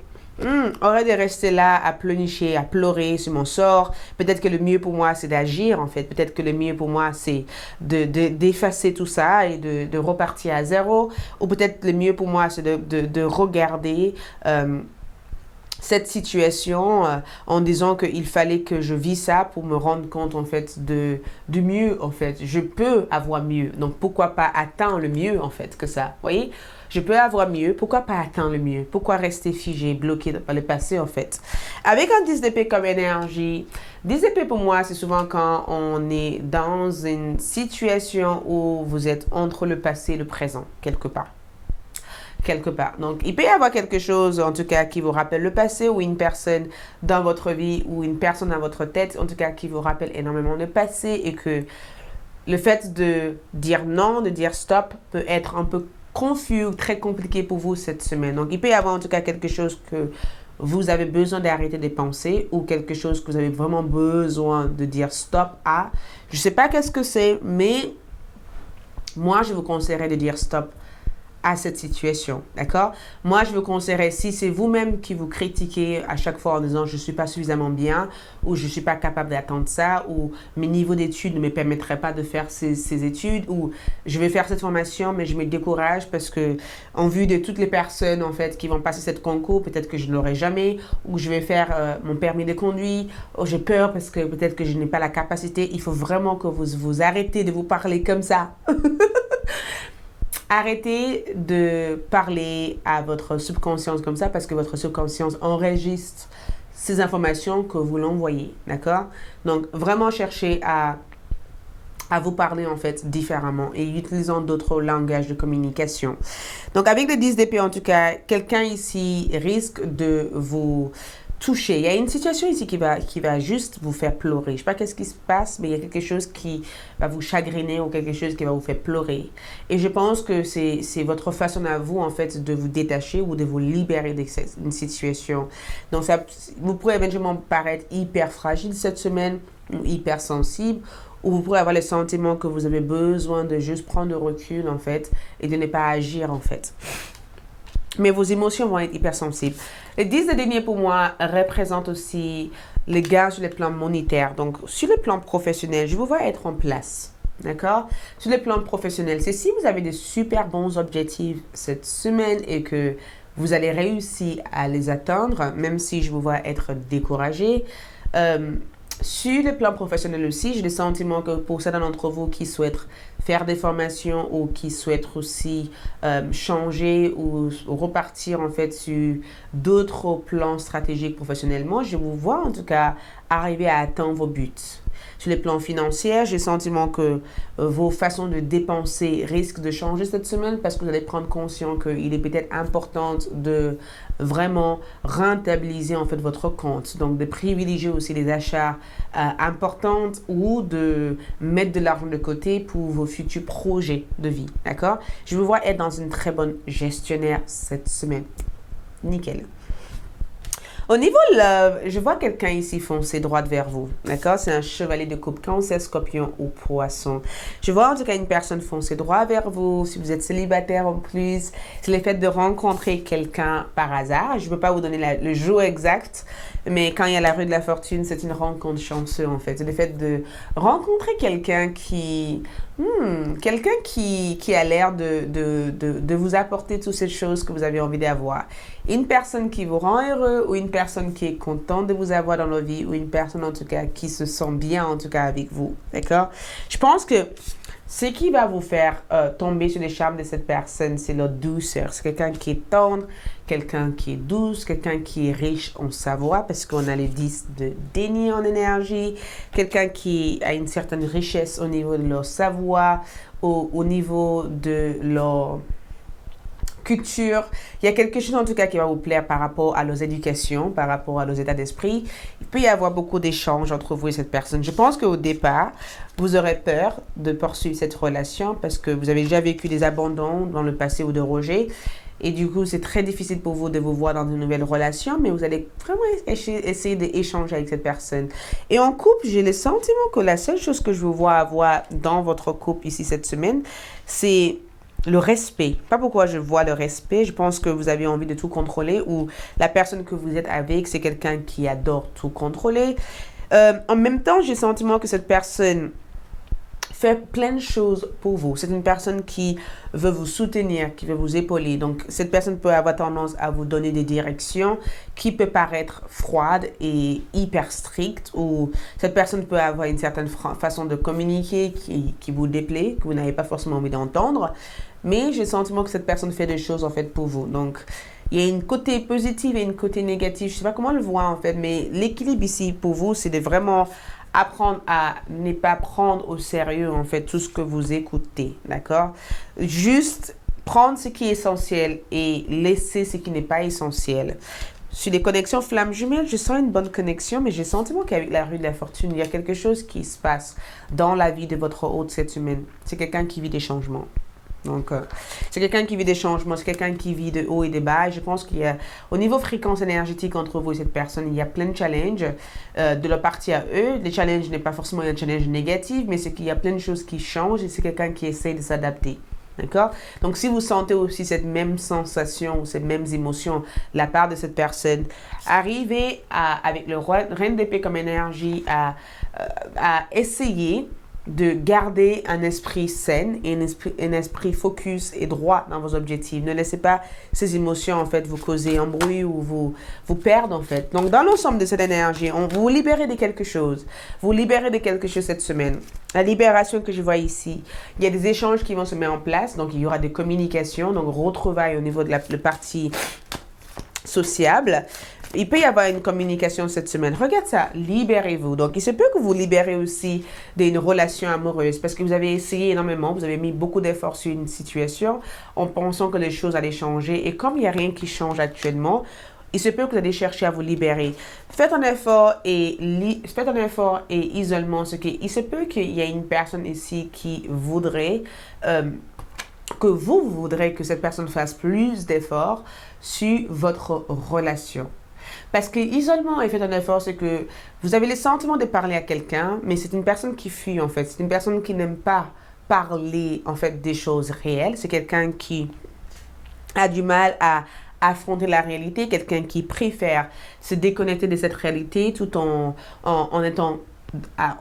aurait de rester là à pleurnicher, à pleurer sur mon sort. Peut-être que le mieux pour moi, c'est d'agir, en fait. Peut-être que le mieux pour moi, c'est d'effacer tout ça et de repartir à zéro. Ou peut-être le mieux pour moi, c'est de regarder cette situation en disant qu'il fallait que je vis ça pour me rendre compte, en fait, du mieux, en fait. Je peux avoir mieux. Donc, pourquoi pas atteindre le mieux, en fait, que ça. Vous voyez? Je peux avoir mieux, pourquoi pas atteindre le mieux? Pourquoi rester figé, bloqué dans le passé en fait? Avec un 10 d'épée comme énergie, 10 d'épée pour moi, c'est souvent quand on est dans une situation où vous êtes entre le passé et le présent, quelque part. Quelque part. Donc, il peut y avoir quelque chose, en tout cas, qui vous rappelle le passé ou une personne dans votre vie ou une personne dans votre tête, en tout cas, qui vous rappelle énormément le passé et que le fait de dire non, de dire stop peut être un peu confus, très compliqué pour vous cette semaine. Donc, il peut y avoir en tout cas quelque chose que vous avez besoin d'arrêter de penser ou quelque chose que vous avez vraiment besoin de dire stop à. Je ne sais pas qu'est-ce que c'est, mais moi, je vous conseillerais de dire stop à cette situation, d'accord? Moi, je vous conseillerais, si c'est vous-même qui vous critiquez à chaque fois en disant je ne suis pas suffisamment bien ou je ne suis pas capable d'attendre ça ou mes niveaux d'études ne me permettraient pas de faire ces études ou je vais faire cette formation mais je me décourage parce que en vue de toutes les personnes en fait qui vont passer cette concours, peut-être que je ne l'aurai jamais ou je vais faire mon permis de conduire ou j'ai peur parce que peut-être que je n'ai pas la capacité. Il faut vraiment que vous arrêtez de vous parler comme ça. Arrêtez de parler à votre subconscience comme ça parce que votre subconscience enregistre ces informations que vous l'envoyez, d'accord? Donc, vraiment cherchez à vous parler en fait différemment et utilisant d'autres langages de communication. Donc, avec le 10 d'épée en tout cas, quelqu'un ici risque de vous toucher. Il y a une situation ici qui va juste vous faire pleurer. Je ne sais pas qu'est-ce qui se passe, mais il y a quelque chose qui va vous chagriner ou quelque chose qui va vous faire pleurer. Et je pense que c'est votre façon à vous, en fait, de vous détacher ou de vous libérer d'une situation. Donc, ça, vous pourrez éventuellement paraître hyper fragile cette semaine ou hyper sensible, ou vous pourrez avoir le sentiment que vous avez besoin de juste prendre de recul, en fait, et de ne pas agir, en fait. Mais vos émotions vont être hypersensibles. Le 10 de denier pour moi représente aussi les gains sur le plan monétaire. Donc, sur le plan professionnel, je vous vois être en place. D'accord? Sur le plan professionnel, c'est si vous avez de super bons objectifs cette semaine et que vous allez réussir à les atteindre, même si je vous vois être découragé. Sur le plan professionnel aussi, j'ai le sentiment que pour certains d'entre vous qui souhaitent faire des formations ou qui souhaitent aussi changer ou repartir en fait sur d'autres plans stratégiques professionnellement, je vous vois en tout cas arriver à atteindre vos buts. Sur les plans financiers, j'ai le sentiment que vos façons de dépenser risquent de changer cette semaine parce que vous allez prendre conscience qu'il est peut-être important de vraiment rentabiliser en fait votre compte. Donc, de privilégier aussi les achats importants ou de mettre de l'argent de côté pour vos futurs projets de vie. D'accord? Je vous vois être dans une très bonne gestionnaire cette semaine. Nickel. Au niveau love, je vois quelqu'un ici foncer droit vers vous. D'accord? C'est un chevalier de coupe, Cancer, Scorpion ou Poisson. Je vois en tout cas une personne foncer droit vers vous. Si vous êtes célibataire en plus, c'est le fait de rencontrer quelqu'un par hasard. Je ne peux pas vous donner le jour exact, mais quand il y a la rue de la fortune, c'est une rencontre chanceuse en fait. C'est le fait de rencontrer quelqu'un qui a l'air de vous apporter toutes ces choses que vous avez envie d'avoir. Une personne qui vous rend heureux ou une personne qui est contente de vous avoir dans la vie ou une personne en tout cas qui se sent bien en tout cas avec vous. D'accord? Je pense que ce qui va vous faire tomber sur les charmes de cette personne, c'est leur douceur. C'est quelqu'un qui est tendre, quelqu'un qui est douce, quelqu'un qui est riche en savoir parce qu'on a les 10 de déni en énergie, quelqu'un qui a une certaine richesse au niveau de leur savoir, au niveau de leur culture. Il y a quelque chose en tout cas qui va vous plaire par rapport à nos éducations, par rapport à nos états d'esprit. Il peut y avoir beaucoup d'échanges entre vous et cette personne. Je pense qu'au départ, vous aurez peur de poursuivre cette relation parce que vous avez déjà vécu des abandons dans le passé ou de rejets. Et du coup, c'est très difficile pour vous de vous voir dans une nouvelle relation, mais vous allez vraiment essayer d'échanger avec cette personne. Et en couple, j'ai le sentiment que la seule chose que je vous vois avoir dans votre couple ici cette semaine, c'est le respect. Pas pourquoi je vois le respect, je pense que vous avez envie de tout contrôler ou la personne que vous êtes avec, c'est quelqu'un qui adore tout contrôler. En même temps, j'ai le sentiment que cette personne fait plein de choses pour vous. C'est une personne qui veut vous soutenir, qui veut vous épauler. Donc, cette personne peut avoir tendance à vous donner des directions qui peut paraître froides et hyper strictes, ou cette personne peut avoir une certaine façon de communiquer qui vous déplaît, que vous n'avez pas forcément envie d'entendre. Mais j'ai le sentiment que cette personne fait des choses en fait pour vous. Donc, il y a une côté positive et une côté négative. Je ne sais pas comment le voir en fait, mais l'équilibre ici pour vous, c'est de vraiment apprendre à ne pas prendre au sérieux en fait tout ce que vous écoutez, d'accord? Juste prendre ce qui est essentiel et laisser ce qui n'est pas essentiel. Sur les connexions flammes jumelles, je sens une bonne connexion, mais j'ai le sentiment qu'avec la rue de la fortune, il y a quelque chose qui se passe dans la vie de votre hôte cette semaine. C'est quelqu'un qui vit des changements. Donc, c'est quelqu'un qui vit des changements, c'est quelqu'un qui vit de haut et de bas. Et je pense qu'il y a, au niveau fréquence énergétique entre vous et cette personne, il y a plein de challenges de leur partie à eux. Les challenges n'est pas forcément un challenge négatif, mais c'est qu'il y a plein de choses qui changent et c'est quelqu'un qui essaie de s'adapter. D'accord? Donc, si vous sentez aussi cette même sensation ou ces mêmes émotions de la part de cette personne, arrivez avec le reine d'épée comme énergie à essayer de garder un esprit sain et un esprit focus et droit dans vos objectifs. Ne laissez pas ces émotions en fait vous causer embrouille ou vous perdre en fait. Donc dans l'ensemble de cette énergie, vous libérez de quelque chose. Vous libérez de quelque chose cette semaine. La libération que je vois ici, il y a des échanges qui vont se mettre en place. Donc il y aura des communications, donc retrouvailles au niveau de la partie sociable. Il peut y avoir une communication cette semaine. Regarde ça, libérez-vous. Donc, il se peut que vous libérez aussi d'une relation amoureuse parce que vous avez essayé énormément, vous avez mis beaucoup d'efforts sur une situation en pensant que les choses allaient changer. Et comme il n'y a rien qui change actuellement, il se peut que vous allez chercher à vous libérer. Faites un effort et isolement. Il se peut qu'il y ait une personne ici qui voudrait... que vous voudrez que cette personne fasse plus d'efforts sur votre relation. Parce que l'isolement et fait un effort, c'est que vous avez le sentiment de parler à quelqu'un, mais c'est une personne qui fuit en fait. C'est une personne qui n'aime pas parler en fait des choses réelles. C'est quelqu'un qui a du mal à affronter la réalité, quelqu'un qui préfère se déconnecter de cette réalité tout en étant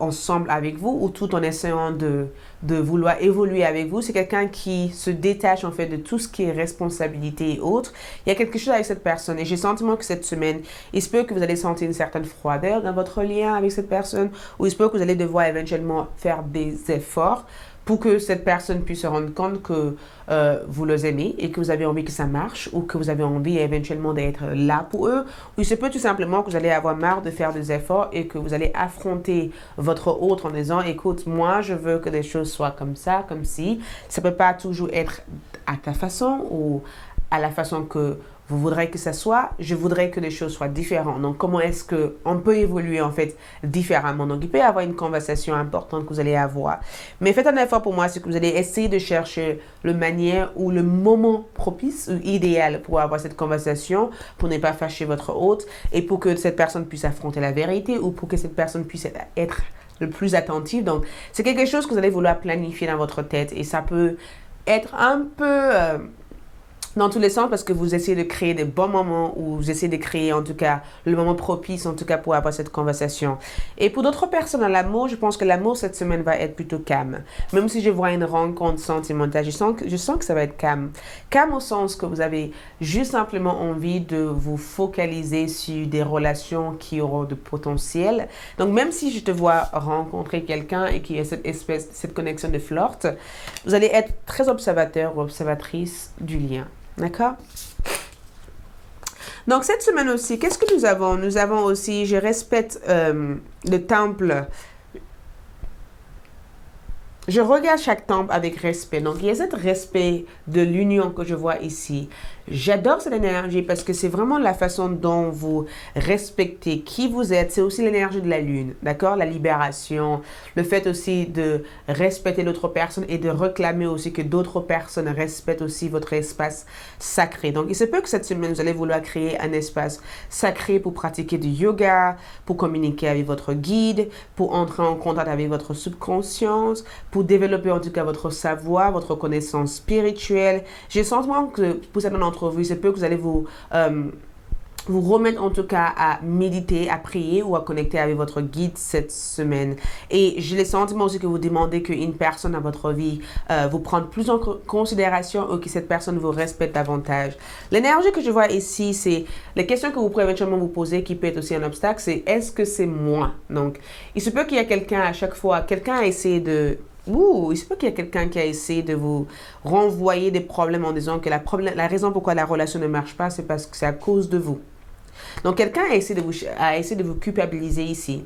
ensemble avec vous ou tout en essayant de vouloir évoluer avec vous. C'est quelqu'un qui se détache en fait de tout ce qui est responsabilité et autres. Il y a quelque chose avec cette personne et j'ai le sentiment que cette semaine, il se peut que vous allez sentir une certaine froideur dans votre lien avec cette personne ou il se peut que vous allez devoir éventuellement faire des efforts pour que cette personne puisse se rendre compte que vous les aimez et que vous avez envie que ça marche ou que vous avez envie éventuellement d'être là pour eux. Ou il se peut tout simplement que vous allez avoir marre de faire des efforts et que vous allez affronter votre autre en disant, écoute, moi, je veux que les choses soient comme ça, comme si. Ça ne peut pas toujours être à ta façon ou à la façon que vous voudrez que ça soit, je voudrais que les choses soient différentes. Donc, comment est-ce qu'on peut évoluer, en fait, différemment? Donc, il peut y avoir une conversation importante que vous allez avoir. Mais faites un effort pour moi, c'est que vous allez essayer de chercher le manière ou le moment propice ou idéal pour avoir cette conversation, pour ne pas fâcher votre hôte et pour que cette personne puisse affronter la vérité ou pour que cette personne puisse être le plus attentive. Donc, c'est quelque chose que vous allez vouloir planifier dans votre tête et ça peut être un peu... dans tous les sens parce que vous essayez de créer des bons moments ou vous essayez de créer en tout cas le moment propice en tout cas pour avoir cette conversation. Et pour d'autres personnes à l'amour, je pense que l'amour cette semaine va être plutôt calme. Même si je vois une rencontre sentimentale, je sens que ça va être calme. Calme au sens que vous avez juste simplement envie de vous focaliser sur des relations qui auront de potentiel. Donc même si je te vois rencontrer quelqu'un et qu'il y a cette connexion de flirt, vous allez être très observateur ou observatrice du lien. D'accord? Donc, cette semaine aussi, qu'est-ce que nous avons? Nous avons aussi, je respecte le temple je regarde chaque temple avec respect. Donc, il y a ce respect de l'union que je vois ici. J'adore cette énergie parce que c'est vraiment la façon dont vous respectez qui vous êtes. C'est aussi l'énergie de la lune, d'accord? La libération, le fait aussi de respecter l'autre personne et de réclamer aussi que d'autres personnes respectent aussi votre espace sacré. Donc, il se peut que cette semaine, vous allez vouloir créer un espace sacré pour pratiquer du yoga, pour communiquer avec votre guide, pour entrer en contact avec votre subconscience, pour développer en tout cas votre savoir, votre connaissance spirituelle. J'ai le sentiment que pour certains d'entre vous, il se peut que vous allez vous remettre en tout cas à méditer, à prier ou à connecter avec votre guide cette semaine. Et j'ai le sentiment aussi que vous demandez qu'une personne dans votre vie vous prenne plus en considération ou que cette personne vous respecte davantage. L'énergie que je vois ici, c'est les questions que vous pourrez éventuellement vous poser qui peut être aussi un obstacle, c'est est-ce que c'est moi? Donc, il se peut qu'il y ait quelqu'un à chaque fois, quelqu'un a essayé de... il se peut qu'il y ait quelqu'un qui a essayé de vous renvoyer des problèmes en disant que la raison pourquoi la relation ne marche pas, c'est parce que c'est à cause de vous. Donc, quelqu'un a essayé de vous culpabiliser ici.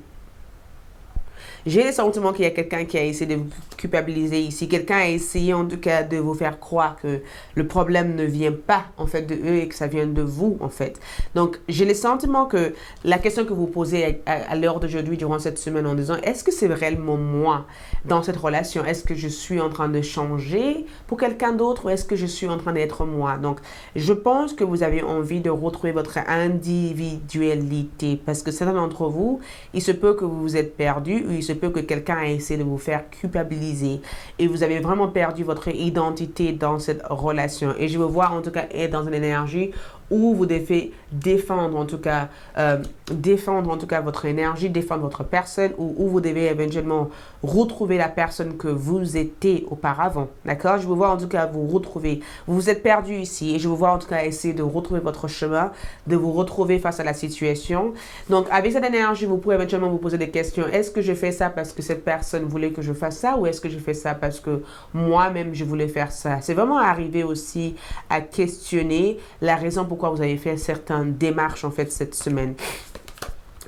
J'ai le sentiment qu'il y a quelqu'un qui a essayé de vous culpabiliser ici. Quelqu'un a essayé en tout cas de vous faire croire que le problème ne vient pas en fait de eux et que ça vient de vous en fait. Donc j'ai le sentiment que la question que vous posez à l'heure d'aujourd'hui durant cette semaine en disant est-ce que c'est réellement moi dans cette relation? Est-ce que je suis en train de changer pour quelqu'un d'autre ou est-ce que je suis en train d'être moi? Donc je pense que vous avez envie de retrouver votre individualité parce que certains d'entre vous, il se peut que vous vous êtes perdu ou il se peut que quelqu'un a essayé de vous faire culpabiliser et vous avez vraiment perdu votre identité dans cette relation. Et je veux voir en tout cas être dans une énergie où vous devez défendre en tout cas votre énergie, défendre votre personne, ou où vous devez éventuellement retrouver la personne que vous étiez auparavant. D'accord? Je veux voir en tout cas vous retrouver. Vous vous êtes perdu ici et je veux voir en tout cas essayer de retrouver votre chemin, de vous retrouver face à la situation. Donc avec cette énergie, vous pouvez éventuellement vous poser des questions. Est-ce que je fais ça parce que cette personne voulait que je fasse ça ou est-ce que je fais ça parce que moi-même je voulais faire ça? C'est vraiment arriver aussi à questionner la raison pourquoi vous avez fait certaines démarches en fait cette semaine.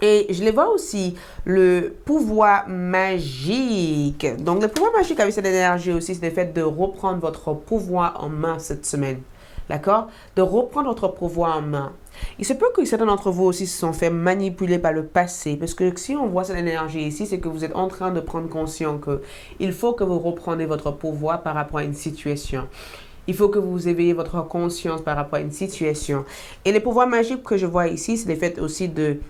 Et je les vois aussi, le pouvoir magique. Donc, le pouvoir magique avec cette énergie aussi, c'est le fait de reprendre votre pouvoir en main cette semaine. D'accord? De reprendre votre pouvoir en main. Il se peut que certains d'entre vous aussi se sont fait manipuler par le passé. Parce que si on voit cette énergie ici, c'est que vous êtes en train de prendre conscience qu'il faut que vous repreniez votre pouvoir par rapport à une situation. Il faut que vous éveillez votre conscience par rapport à une situation. Et les pouvoirs magiques que je vois ici, c'est le fait aussi de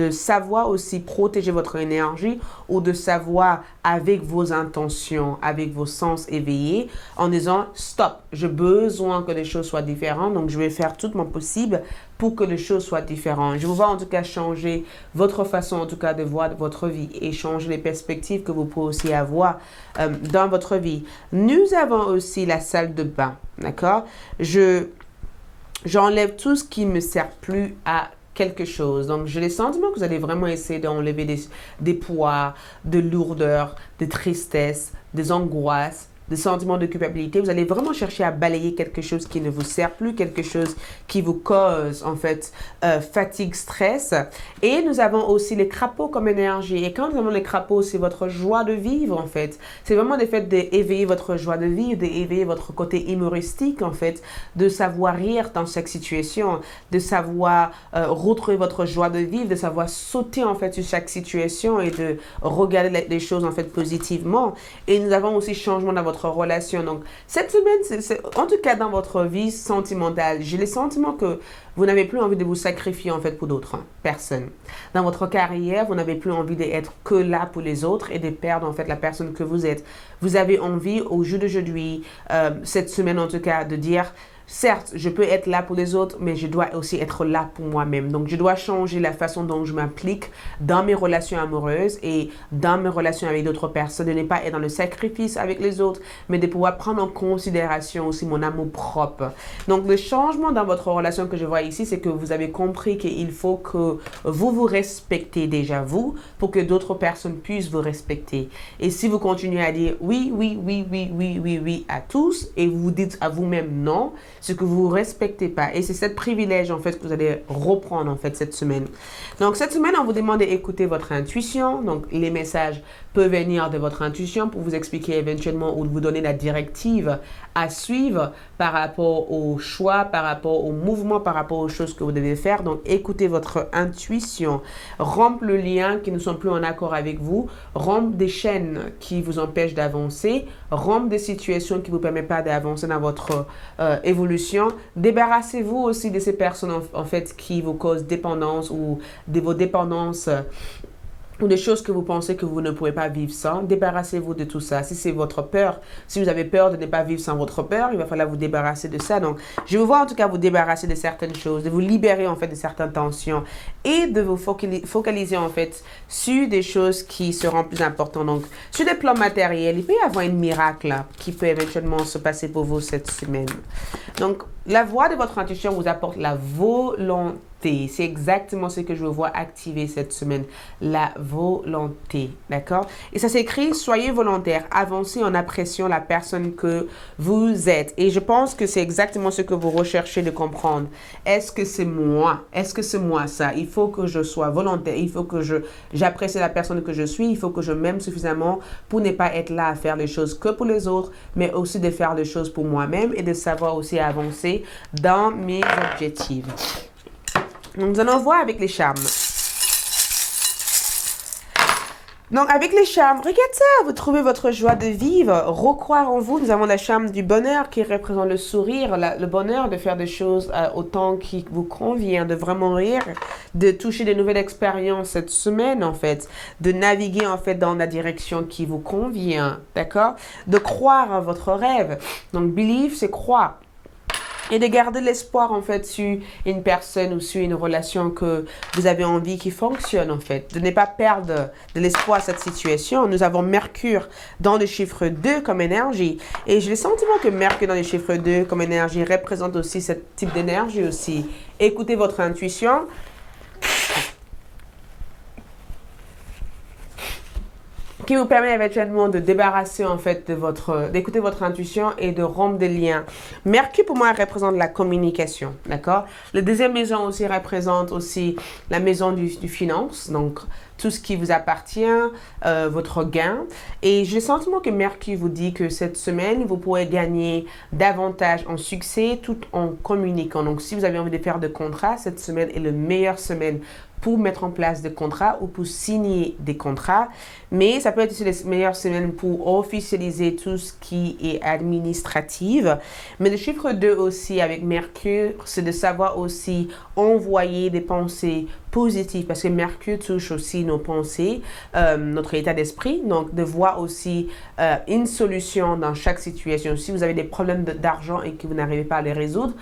savoir aussi protéger votre énergie ou de savoir avec vos intentions, avec vos sens éveillés, en disant stop, j'ai besoin que les choses soient différentes, donc je vais faire tout mon possible pour que les choses soient différentes. Je vous vois en tout cas changer votre façon en tout cas de voir votre vie et changer les perspectives que vous pouvez aussi avoir dans votre vie. Nous avons aussi la salle de bain, d'accord? J'enlève tout ce qui ne me sert plus à quelque chose. Donc, j'ai le sentiment que vous allez vraiment essayer d'enlever des poids, de lourdeur, de tristesse, des angoisses, des sentiments de culpabilité. Vous allez vraiment chercher à balayer quelque chose qui ne vous sert plus, quelque chose qui vous cause en fait fatigue, stress. Et nous avons aussi les crapauds comme énergie. Et quand nous avons les crapauds, c'est votre joie de vivre en fait. C'est vraiment le fait d'éveiller votre joie de vivre, d'éveiller votre côté humoristique en fait, de savoir rire dans chaque situation, de savoir retrouver votre joie de vivre, de savoir sauter en fait sur chaque situation et de regarder les choses en fait positivement. Et nous avons aussi changement dans votre relation. Donc, cette semaine, en tout cas dans votre vie sentimentale, j'ai le sentiment que vous n'avez plus envie de vous sacrifier en fait pour d'autres personnes. Dans votre carrière, vous n'avez plus envie d'être que là pour les autres et de perdre en fait la personne que vous êtes. Vous avez envie au jour d'aujourd'hui, cette semaine en tout cas, de dire certes, je peux être là pour les autres, mais je dois aussi être là pour moi-même. Donc, je dois changer la façon dont je m'implique dans mes relations amoureuses et dans mes relations avec d'autres personnes. De ne pas être dans le sacrifice avec les autres, mais de pouvoir prendre en considération aussi mon amour propre. Donc, le changement dans votre relation que je vois ici, c'est que vous avez compris qu'il faut que vous vous respectez déjà vous pour que d'autres personnes puissent vous respecter. Et si vous continuez à dire oui, oui, oui, oui, oui, oui, oui à tous et vous vous dites à vous-même non, ce que vous respectez pas. Et c'est ce privilège, en fait, que vous allez reprendre, en fait, cette semaine. Donc, cette semaine, on vous demande d'écouter votre intuition. Donc, les messages peuvent venir de votre intuition pour vous expliquer éventuellement ou vous donner la directive à suivre par rapport aux choix, par rapport aux mouvements, par rapport aux choses que vous devez faire. Donc, écoutez votre intuition. Rompre le lien qui ne sont plus en accord avec vous. Rompre des chaînes qui vous empêchent d'avancer. Rompre des situations qui ne vous permettent pas d'avancer dans votre évolution. Débarrassez-vous aussi de ces personnes, en fait, qui vous causent dépendance ou de vos dépendances ou des choses que vous pensez que vous ne pouvez pas vivre sans. Débarrassez-vous de tout ça. Si c'est votre peur, si vous avez peur de ne pas vivre sans votre peur, il va falloir vous débarrasser de ça. Donc, je vous vois en tout cas vous débarrasser de certaines choses, de vous libérer en fait de certaines tensions et de vous focaliser en fait sur des choses qui seront plus importantes. Donc, sur des plans matériels, il peut y avoir un miracle qui peut éventuellement se passer pour vous cette semaine. Donc, la voix de votre intuition vous apporte la volonté. C'est exactement ce que je vois activer cette semaine. La volonté. D'accord? Et ça s'écrit, soyez volontaire. Avancez en appréciant la personne que vous êtes. Et je pense que c'est exactement ce que vous recherchez de comprendre. Est-ce que c'est moi? Est-ce que c'est moi ça? Il faut que je sois volontaire. Il faut que j'apprécie la personne que je suis. Il faut que je m'aime suffisamment pour ne pas être là à faire les choses que pour les autres, mais aussi de faire les choses pour moi-même et de savoir aussi avancer dans mes objectifs. Donc, nous allons voir avec les charmes. Donc, avec les charmes, regardez ça, vous trouvez votre joie de vivre, recroire en vous. Nous avons la charme du bonheur qui représente le sourire, le bonheur de faire des choses au temps qui vous convient, de vraiment rire, de toucher de nouvelles expériences cette semaine, en fait, de naviguer, en fait, dans la direction qui vous convient, d'accord? De croire à votre rêve. Donc, believe, c'est croire. Et de garder l'espoir, en fait, sur une personne ou sur une relation que vous avez envie qui fonctionne, en fait. De ne pas perdre de l'espoir à cette situation. Nous avons Mercure dans le chiffre 2 comme énergie. Et j'ai le sentiment que Mercure dans le chiffre 2 comme énergie représente aussi ce type d'énergie aussi. Écoutez votre intuition. Qui vous permet éventuellement de débarrasser en fait d'écouter votre intuition et de rompre des liens. Mercure pour moi représente la communication, d'accord? La deuxième maison aussi représente aussi la maison du finance, donc tout ce qui vous appartient, votre gain. Et j'ai le sentiment que Mercure vous dit que cette semaine, vous pourrez gagner davantage en succès tout en communiquant. Donc si vous avez envie de faire des contrats, cette semaine est la meilleure semaine pour mettre en place des contrats ou pour signer des contrats. Mais ça peut être aussi les meilleures semaines pour officialiser tout ce qui est administratif. Mais le chiffre 2 aussi avec Mercure, c'est de savoir aussi envoyer des pensées positives parce que Mercure touche aussi nos pensées, notre état d'esprit. Donc, de voir aussi une solution dans chaque situation. Si vous avez des problèmes d'argent et que vous n'arrivez pas à les résoudre,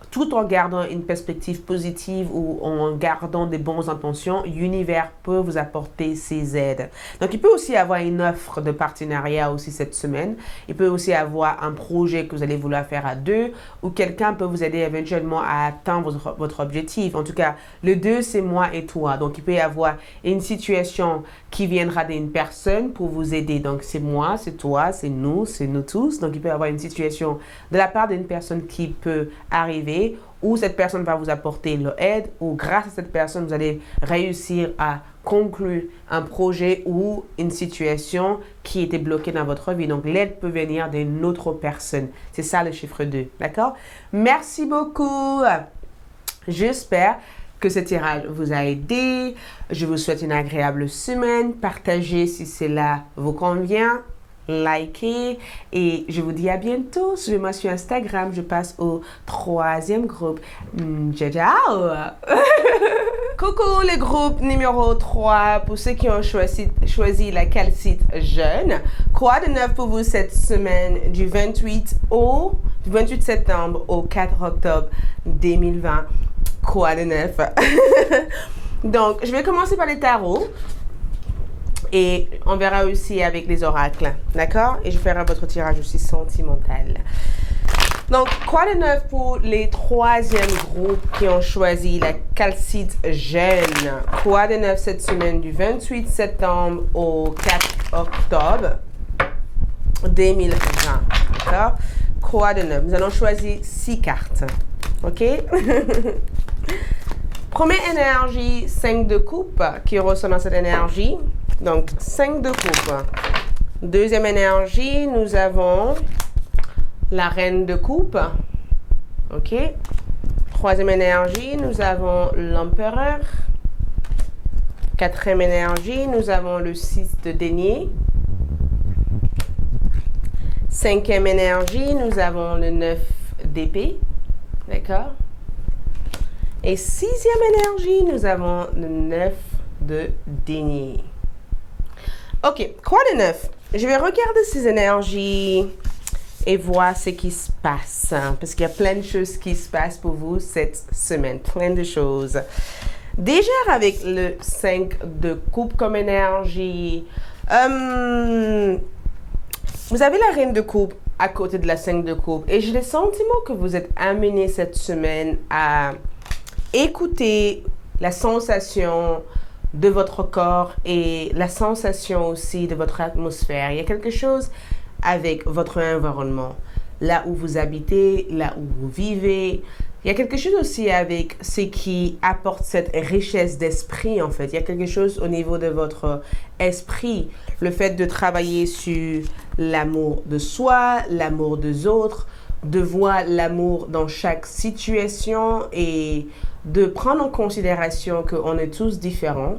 tout en gardant une perspective positive ou en gardant des bonnes intentions, l'univers peut vous apporter ses aides. Donc, il peut aussi avoir une offre de partenariat aussi cette semaine. Il peut aussi avoir un projet que vous allez vouloir faire à deux ou quelqu'un peut vous aider éventuellement à atteindre votre objectif. En tout cas, le 2, c'est moi et toi. Donc, il peut y avoir une situation qui viendra d'une personne pour vous aider. Donc, c'est moi, c'est toi, c'est nous tous. Donc, il peut y avoir une situation de la part d'une personne qui peut arriver où cette personne va vous apporter l'aide ou grâce à cette personne, vous allez réussir à conclure un projet ou une situation qui était bloquée dans votre vie. Donc, l'aide peut venir d'une autre personne. C'est ça le chiffre 2, d'accord? Merci beaucoup. J'espère que ce tirage vous a aidé. Je vous souhaite une agréable semaine. Partagez si cela vous convient. Likez et je vous dis à bientôt. Suivez-moi sur Instagram. Je passe au 3e groupe. Ciao! Coucou le groupe numéro 3 pour ceux qui ont choisi la calcite jeune. Quoi de neuf pour vous cette semaine du 28 septembre au 4 octobre 2020? Quoi de neuf? Donc, je vais commencer par les tarots. Et on verra aussi avec les oracles, d'accord? Et je ferai votre tirage aussi sentimental. Donc, quoi de neuf pour les 3e groupes qui ont choisi la calcite jeune? Quoi de neuf cette semaine du 28 septembre au 4 octobre 2020, d'accord? quoi de neuf? Nous allons choisir 6 cartes. OK? Première énergie, 5 de coupe qui ressort dans cette énergie. Donc, 5 de coupe. Deuxième énergie, nous avons la reine de coupe. OK? Troisième énergie, nous avons l'empereur. Quatrième énergie, nous avons le 6 de denier. Cinquième énergie, nous avons le 9 d'épée. D'accord? Et sixième énergie, nous avons le 9 de denier. OK, quoi de neuf? Je vais regarder ces énergies et voir ce qui se passe. Parce qu'il y a plein de choses qui se passent pour vous cette semaine. Plein de choses. Déjà avec le 5 de coupe comme énergie, vous avez la reine de coupe à côté de la 5 de coupe. Et j'ai le sentiment que vous êtes amené cette semaine à écouter la sensation de votre corps et la sensation aussi de votre atmosphère. Il y a quelque chose avec votre environnement, là où vous habitez, là où vous vivez. Il y a quelque chose aussi avec ce qui apporte cette richesse d'esprit, en fait. Il y a quelque chose au niveau de votre esprit. Le fait de travailler sur l'amour de soi, l'amour des autres, de voir l'amour dans chaque situation et de prendre en considération qu'on est tous différents.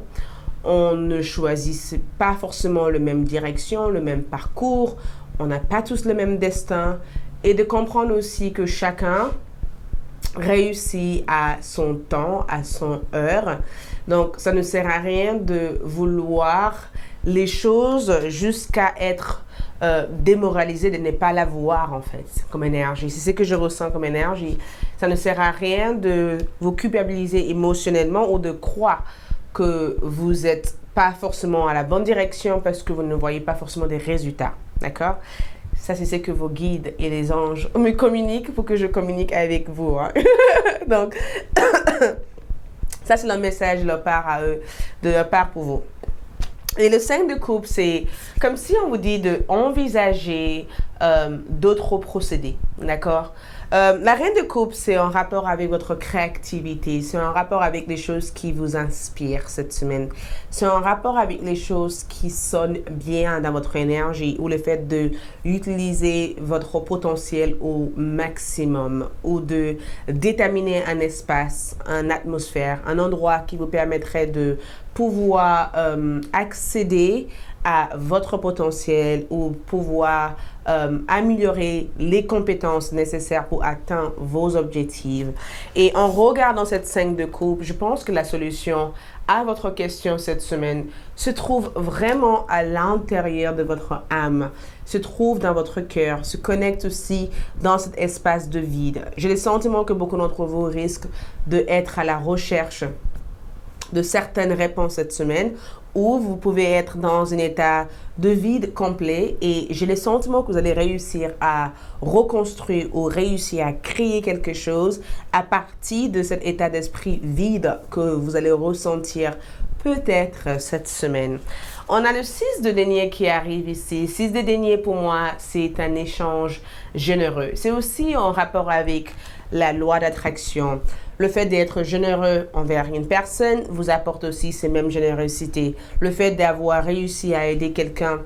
On ne choisit pas forcément la même direction, le même parcours. On n'a pas tous le même destin. Et de comprendre aussi que chacun réussit à son temps, à son heure. Donc, ça ne sert à rien de vouloir les choses jusqu'à être démoralisé, de ne pas la voir, en fait, comme énergie. C'est ce que je ressens comme énergie. Ça ne sert à rien de vous culpabiliser émotionnellement ou de croire que vous n'êtes pas forcément à la bonne direction parce que vous ne voyez pas forcément des résultats. D'accord? Ça, c'est ce que vos guides et les anges me communiquent pour que je communique avec vous. Hein. Donc, ça, c'est le message de leur part à eux, de leur part pour vous. Et le 5 de coupe, c'est comme si on vous dit d'envisager d'autres procédés, d'accord? La reine de coupe, c'est en rapport avec votre créativité, c'est en rapport avec les choses qui vous inspirent cette semaine. C'est en rapport avec les choses qui sonnent bien dans votre énergie ou le fait d'utiliser votre potentiel au maximum ou de déterminer un espace, une atmosphère, un endroit qui vous permettrait de pouvoir accéder à votre potentiel ou pouvoir améliorer les compétences nécessaires pour atteindre vos objectifs. Et en regardant cette 5 de coupe, je pense que la solution à votre question cette semaine se trouve vraiment à l'intérieur de votre âme, se trouve dans votre cœur, se connecte aussi dans cet espace de vide. J'ai le sentiment que beaucoup d'entre vous risquent d'être à la recherche de certaines réponses cette semaine, ou vous pouvez être dans un état de vide complet et j'ai le sentiment que vous allez réussir à reconstruire ou réussir à créer quelque chose à partir de cet état d'esprit vide que vous allez ressentir peut-être cette semaine. On a le 6 de denier qui arrive ici. 6 de denier pour moi, c'est un échange généreux. C'est aussi en rapport avec la loi d'attraction. Le fait d'être généreux envers une personne vous apporte aussi ces mêmes générosités. Le fait d'avoir réussi à aider quelqu'un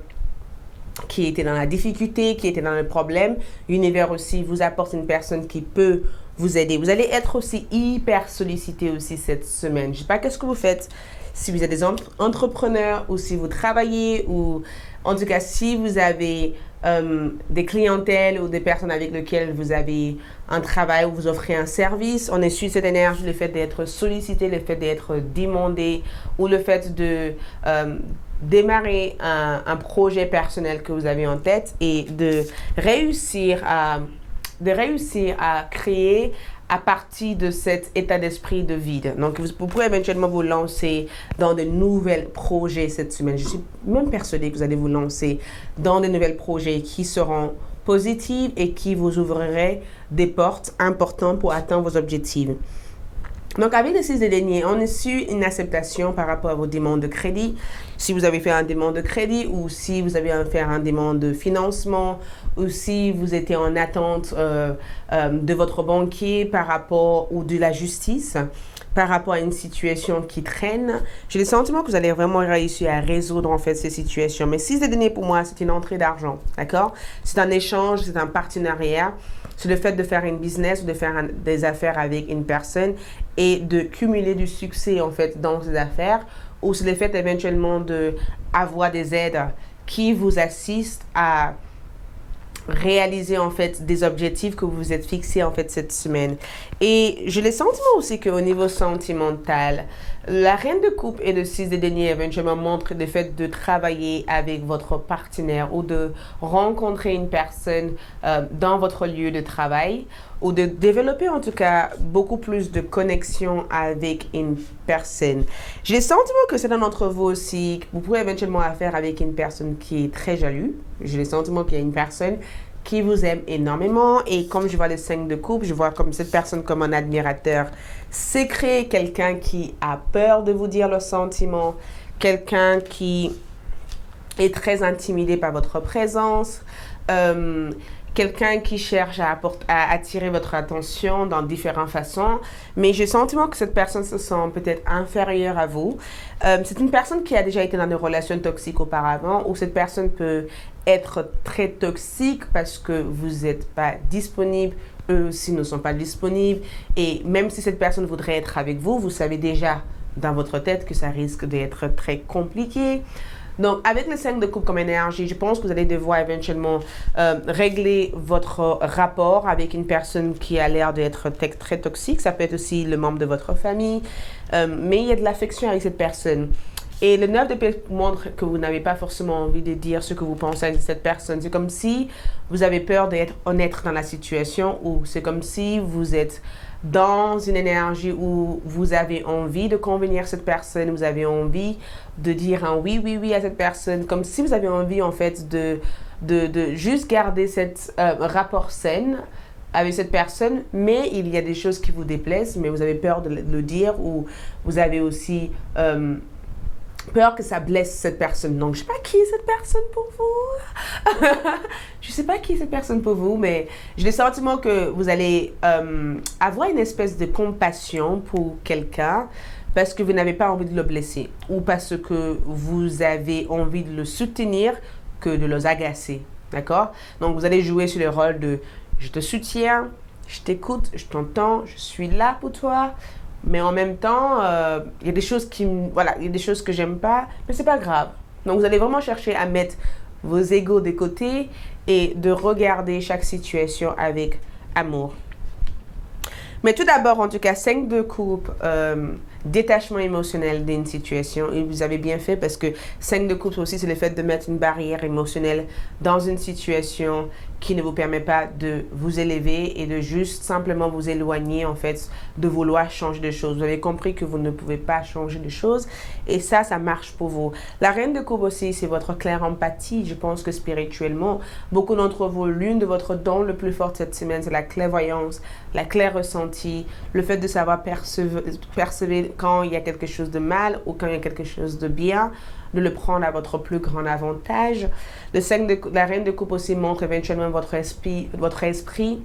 qui était dans la difficulté, qui était dans le problème, l'univers aussi vous apporte une personne qui peut vous aider. Vous allez être aussi hyper sollicité aussi cette semaine. Je ne sais pas qu'est-ce que vous faites, si vous êtes des entrepreneurs ou si vous travaillez ou en tout cas si vous avez des clientèles ou des personnes avec lesquelles vous avez un travail ou vous offrez un service, on est sur cette énergie, le fait d'être sollicité, le fait d'être demandé ou le fait de démarrer un projet personnel que vous avez en tête et de réussir à créer à partir de cet état d'esprit de vide. Donc, vous pouvez éventuellement vous lancer dans de nouveaux projets cette semaine. Je suis même persuadée que vous allez vous lancer dans de nouveaux projets qui seront positifs et qui vous ouvriraient des portes importantes pour atteindre vos objectifs. Donc, avec les 6 de denier, on a su une acceptation par rapport à vos demandes de crédit. Si vous avez fait un demande de crédit ou si vous avez fait un demande de financement ou si vous étiez en attente de votre banquier par rapport ou de la justice par rapport à une situation qui traîne, j'ai le sentiment que vous allez vraiment réussir à résoudre en fait ces situations. Mais 6 de denier pour moi, c'est une entrée d'argent, d'accord? C'est un échange, c'est un partenariat. C'est le fait de faire une business ou de faire des affaires avec une personne et de cumuler du succès en fait dans ces affaires, ou c'est le fait éventuellement d'avoir des aides qui vous assistent à réaliser en fait des objectifs que vous vous êtes fixés en fait cette semaine. Et j'ai le sentiment aussi qu'au niveau sentimental, la reine de coupe et le 6 de denier éventuellement montrent le fait de travailler avec votre partenaire ou de rencontrer une personne dans votre lieu de travail ou de développer en tout cas beaucoup plus de connexion avec une personne. J'ai le sentiment que certains d'entre vous aussi, vous pouvez éventuellement affaire avec une personne qui est très jaloux. J'ai le sentiment qu'il y a une personne qui vous aime énormément et comme je vois les 5 de coupe, je vois comme cette personne comme un admirateur secret, quelqu'un qui a peur de vous dire leurs sentiments, quelqu'un qui est très intimidé par votre présence, quelqu'un qui cherche à attirer votre attention dans différentes façons, mais j'ai le sentiment que cette personne se sent peut-être inférieure à vous. C'est une personne qui a déjà été dans des relations toxiques auparavant, ou cette personne peut être très toxique parce que vous n'êtes pas disponible, eux aussi ne sont pas disponibles, et même si cette personne voudrait être avec vous, vous savez déjà dans votre tête que ça risque d'être très compliqué. Donc, avec le 5 de coupe comme énergie, je pense que vous allez devoir éventuellement régler votre rapport avec une personne qui a l'air d'être très toxique. Ça peut être aussi le membre de votre famille, mais il y a de l'affection avec cette personne. Et le 9 de pique montre que vous n'avez pas forcément envie de dire ce que vous pensez de cette personne. C'est comme si vous avez peur d'être honnête dans la situation, ou c'est comme si vous êtes dans une énergie où vous avez envie de convenir à cette personne, vous avez envie de dire un oui, oui, oui à cette personne, comme si vous avez envie en fait de juste garder cet rapport sain avec cette personne, mais il y a des choses qui vous déplaisent, mais vous avez peur de le dire, ou vous avez aussi peur que ça blesse cette personne. Donc, je ne sais pas qui est cette personne pour vous. Je ne sais pas qui est cette personne pour vous, mais j'ai le sentiment que vous allez avoir une espèce de compassion pour quelqu'un parce que vous n'avez pas envie de le blesser ou parce que vous avez envie de le soutenir que de le agacer. D'accord? Donc, vous allez jouer sur le rôle de « je te soutiens, je t'écoute, je t'entends, je suis là pour toi ». Mais en même temps, il y a des choses il y a des choses que j'aime pas, mais c'est pas grave. Donc vous allez vraiment chercher à mettre vos égos de côté et de regarder chaque situation avec amour. Mais tout d'abord, en tout cas, 5 de coupe, détachement émotionnel d'une situation. Et vous avez bien fait parce que 5 de coupe aussi, c'est le fait de mettre une barrière émotionnelle dans une situation qui ne vous permet pas de vous élever et de juste simplement vous éloigner en fait de vouloir changer de choses. Vous avez compris que vous ne pouvez pas changer de choses et ça marche pour vous. La reine de coupe aussi, c'est votre claire empathie. Je pense que spirituellement, beaucoup d'entre vous, l'une de votre dons le plus fort cette semaine, c'est la clairvoyance, la claire ressenti, le fait de savoir percevoir quand il y a quelque chose de mal ou quand il y a quelque chose de bien, de le prendre à votre plus grand avantage. La reine de coupe aussi montre éventuellement votre esprit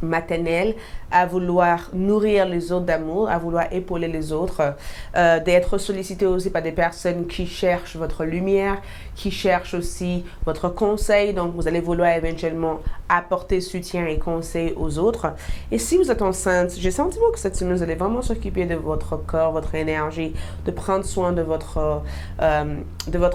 maternel à vouloir nourrir les autres d'amour, à vouloir épauler les autres, d'être sollicité aussi par des personnes qui cherchent votre lumière, qui cherchent aussi votre conseil. Donc, vous allez vouloir éventuellement apporter soutien et conseil aux autres. Et si vous êtes enceinte, j'ai le sentiment que cette semaine, vous allez vraiment s'occuper de votre corps, votre énergie, de prendre soin de votre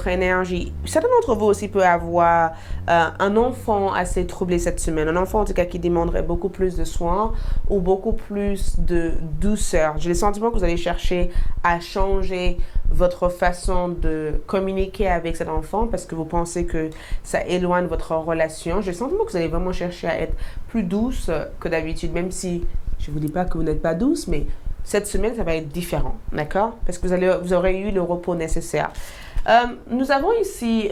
énergie. Certains d'entre vous aussi peuvent avoir un enfant assez troublé cette semaine, un enfant en tout cas qui demanderait beaucoup plus de soins ou beaucoup plus de douceur. J'ai le sentiment que vous allez chercher à changer votre façon de communiquer avec cet enfant parce que vous pensez que ça éloigne votre relation. J'ai le sentiment que vous allez vraiment chercher à être plus douce que d'habitude, même si je ne vous dis pas que vous n'êtes pas douce, mais cette semaine, ça va être différent, d'accord? Parce que vous aurez eu le repos nécessaire. Nous avons ici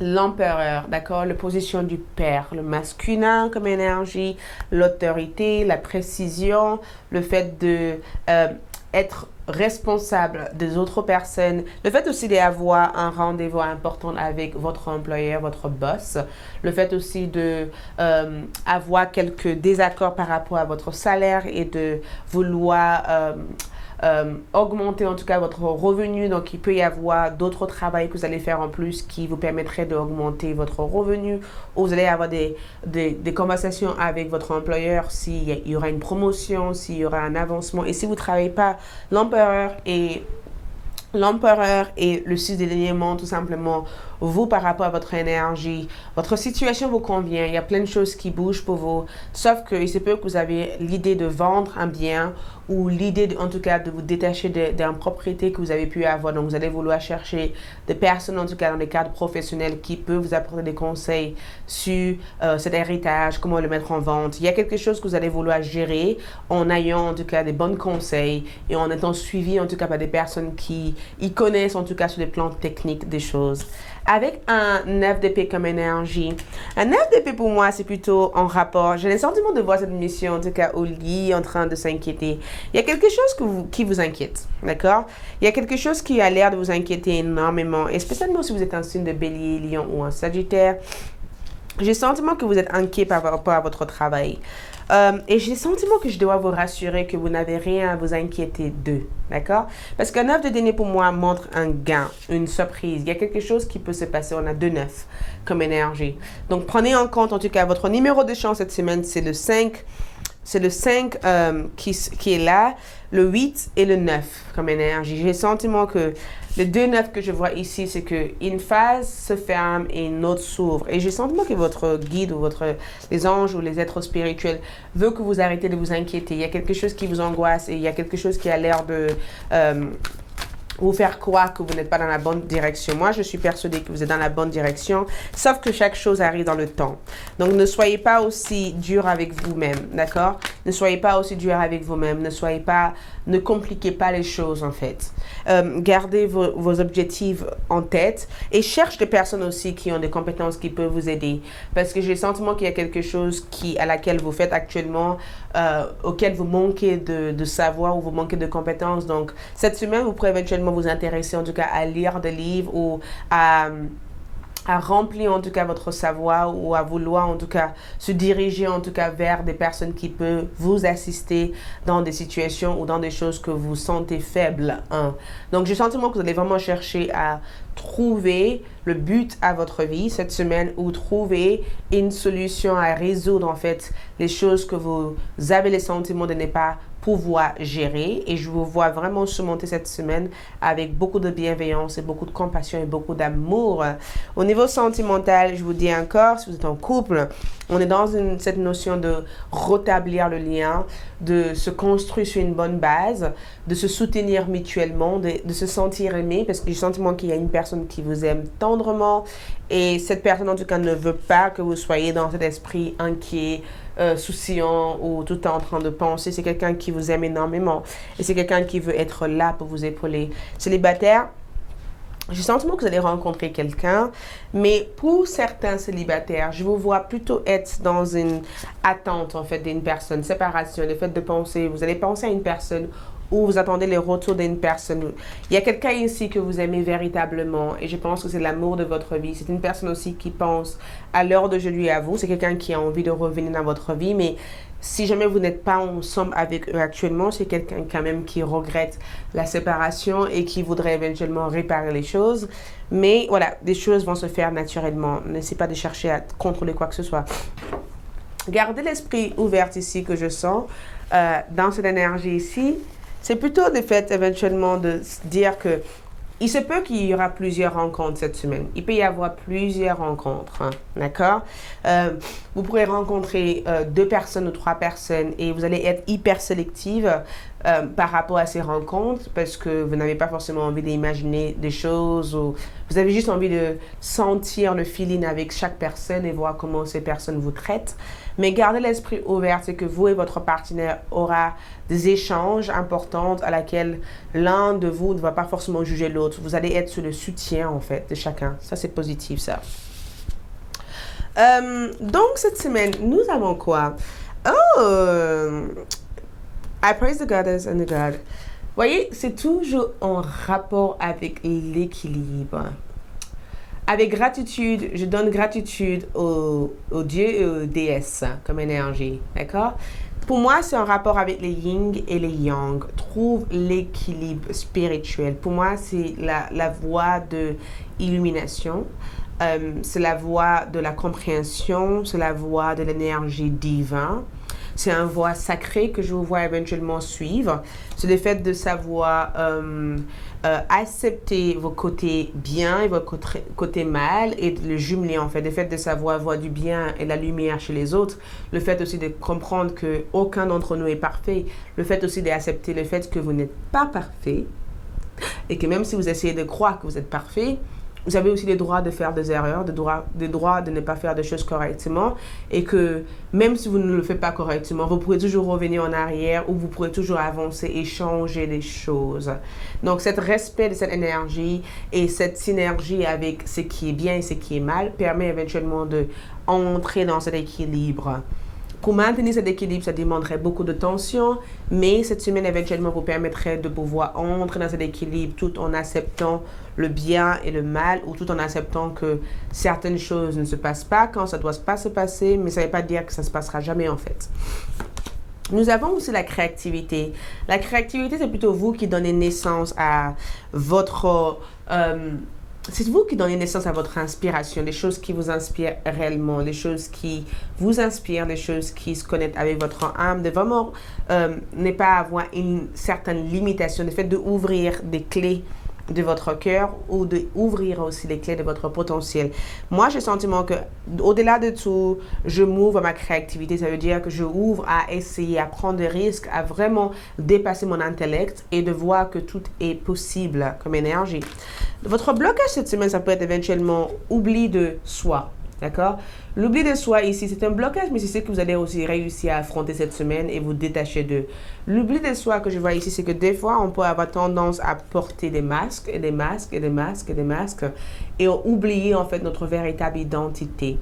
l'empereur, d'accord? La position du père, le masculin comme énergie, l'autorité, la précision, le fait de être responsable des autres personnes, le fait aussi d'avoir un rendez-vous important avec votre employeur, votre boss, le fait aussi de avoir quelques désaccords par rapport à votre salaire et de vouloir augmenter en tout cas votre revenu. Donc, il peut y avoir d'autres travaux que vous allez faire en plus qui vous permettraient d'augmenter votre revenu, ou vous allez avoir des conversations avec votre employeur s'il y aura une promotion, s'il y aura un avancement. Et si vous ne travaillez pas, l'empereur et le 6 de l'alignement, tout simplement, vous par rapport à votre énergie, votre situation vous convient, il y a plein de choses qui bougent pour vous, sauf qu'il se peut que vous avez l'idée de vendre un bien ou l'idée en tout cas de vous détacher d'une propriété que vous avez pu avoir. Donc vous allez vouloir chercher des personnes en tout cas dans les cadres professionnels qui peuvent vous apporter des conseils sur cet héritage, comment le mettre en vente. Il y a quelque chose que vous allez vouloir gérer en ayant en tout cas des bons conseils et en étant suivi en tout cas par des personnes qui y connaissent en tout cas sur les plans techniques des choses. Avec un 9 d'épée comme énergie. Un 9 d'épée pour moi, c'est plutôt en rapport. J'ai le sentiment de voir cette mission, en tout cas au lit, en train de s'inquiéter. Il y a quelque chose qui vous inquiète, d'accord? Il y a quelque chose qui a l'air de vous inquiéter énormément, et spécialement si vous êtes un signe de bélier, lion ou un sagittaire. J'ai le sentiment que vous êtes inquiet par rapport à votre travail. Et j'ai le sentiment que je dois vous rassurer que vous n'avez rien à vous inquiéter d'eux, d'accord? Parce qu'un 9 de denier pour moi montre un gain, une surprise. Il y a quelque chose qui peut se passer. On a 2 9 comme énergie. Donc prenez en compte en tout cas votre numéro de chance cette semaine, c'est le 5. C'est le 5 qui est là, le 8 et le 9 comme énergie. J'ai le sentiment que le 2-9 que je vois ici, c'est qu'une phase se ferme et une autre s'ouvre. Et j'ai le sentiment que votre guide ou les anges ou les êtres spirituels veulent que vous arrêtez de vous inquiéter. Il y a quelque chose qui vous angoisse et il y a quelque chose qui a l'air de vous faire croire que vous n'êtes pas dans la bonne direction. Moi, je suis persuadée que vous êtes dans la bonne direction, sauf que chaque chose arrive dans le temps. Donc, ne soyez pas aussi dur avec vous-même, d'accord? Ne soyez pas aussi dur avec vous-même. Ne compliquez pas les choses, en fait. Gardez vos objectifs en tête et cherche des personnes aussi qui ont des compétences qui peuvent vous aider. Parce que j'ai le sentiment qu'il y a quelque chose à laquelle vous faites actuellement, auquel vous manquez de savoir ou vous manquez de compétences. Donc, cette semaine, vous pourrez éventuellement vous intéresser en tout cas à lire des livres ou à remplir en tout cas votre savoir ou à vouloir en tout cas se diriger en tout cas vers des personnes qui peuvent vous assister dans des situations ou dans des choses que vous sentez faibles. Donc j'ai le sentiment que vous allez vraiment chercher à trouver le but à votre vie cette semaine ou trouver une solution à résoudre en fait les choses que vous avez le sentiment de ne pas pouvoir gérer, et je vous vois vraiment surmonter cette semaine avec beaucoup de bienveillance et beaucoup de compassion et beaucoup d'amour. Au niveau sentimental, je vous dis encore, si vous êtes en couple, on est dans cette notion de rétablir le lien, de se construire sur une bonne base, de se soutenir mutuellement, de se sentir aimé, parce que j'ai le sentiment qu'il y a une personne qui vous aime tendrement et cette personne en tout cas ne veut pas que vous soyez dans cet esprit inquiet, souciant ou tout le temps en train de penser. C'est quelqu'un qui vous aime énormément et c'est quelqu'un qui veut être là pour vous épauler. Célibataire, j'ai le sentiment que vous allez rencontrer quelqu'un, mais pour certains célibataires, je vous vois plutôt être dans une attente en fait d'une personne, séparation, le fait de penser, vous allez penser à une personne ou vous attendez le retour d'une personne. Il y a quelqu'un ici que vous aimez véritablement et je pense que c'est l'amour de votre vie. C'est une personne aussi qui pense à l'heure d'aujourd'hui à vous. C'est quelqu'un qui a envie de revenir dans votre vie, mais si jamais vous n'êtes pas ensemble avec eux actuellement, c'est quelqu'un quand même qui regrette la séparation et qui voudrait éventuellement réparer les choses. Mais voilà, des choses vont se faire naturellement. N'essayez pas de chercher à contrôler quoi que ce soit. Gardez l'esprit ouvert ici que je sens dans cette énergie ici. C'est plutôt le fait éventuellement de se dire que il se peut qu'il y aura plusieurs rencontres cette semaine. Il peut y avoir plusieurs rencontres, d'accord? Vous pourrez rencontrer 2 personnes ou 3 personnes et vous allez être hyper sélective par rapport à ces rencontres parce que vous n'avez pas forcément envie d'imaginer des choses ou vous avez juste envie de sentir le feeling avec chaque personne et voir comment ces personnes vous traitent. Mais gardez l'esprit ouvert, c'est que vous et votre partenaire aura des échanges importants à laquelle l'un de vous ne va pas forcément juger l'autre. Vous allez être sur le soutien en fait de chacun. Ça c'est positif ça. Donc cette semaine, nous avons quoi? Oh, I praise the goddess and the god. Vous voyez, c'est toujours en rapport avec l'équilibre. Avec gratitude, je donne gratitude aux dieux et aux déesses comme énergie, d'accord? Pour moi, c'est en rapport avec les yin et les yang. Trouve l'équilibre spirituel. Pour moi, c'est la voie de illumination. C'est la voie de la compréhension. C'est la voie de l'énergie divine. C'est un voie sacré que je vous vois éventuellement suivre. C'est le fait de savoir accepter vos côtés bien et vos côtés mal et de le jumeler en fait. Le fait de savoir voir du bien et la lumière chez les autres. Le fait aussi de comprendre qu'aucun d'entre nous est parfait. Le fait aussi d'accepter le fait que vous n'êtes pas parfait et que même si vous essayez de croire que vous êtes parfait, vous avez aussi le droit de faire des erreurs, le droit de ne pas faire des choses correctement et que même si vous ne le faites pas correctement, vous pourrez toujours revenir en arrière ou vous pourrez toujours avancer et changer les choses. Donc, cet respect de cette énergie et cette synergie avec ce qui est bien et ce qui est mal permet éventuellement d'entrer dans cet équilibre. Pour maintenir cet équilibre, ça demanderait beaucoup de tension, mais cette semaine éventuellement vous permettrait de pouvoir entrer dans cet équilibre tout en acceptant le bien et le mal ou tout en acceptant que certaines choses ne se passent pas quand ça ne doit pas se passer, mais ça ne veut pas dire que ça ne se passera jamais en fait. Nous avons aussi la créativité. La créativité, c'est plutôt vous qui donnez naissance à votre... c'est vous qui donnez naissance à votre inspiration, les choses qui vous inspirent réellement, les choses qui vous inspirent, les choses qui se connectent avec votre âme, de vraiment ne pas avoir une certaine limitation, le fait d'ouvrir des clés de votre cœur ou d'ouvrir aussi les clés de votre potentiel. Moi, j'ai le sentiment que au-delà de tout, je m'ouvre à ma créativité. Ça veut dire que je ouvre à essayer, à prendre des risques, à vraiment dépasser mon intellect et de voir que tout est possible comme énergie. Votre blocage cette semaine, ça peut être éventuellement oubli de soi. D'accord? L'oubli de soi ici, c'est un blocage, mais c'est ce que vous allez aussi réussir à affronter cette semaine et vous détacher d'eux. L'oubli de soi que je vois ici, c'est que des fois, on peut avoir tendance à porter des masques et des masques et des masques et des masques et oublier en fait notre véritable identité.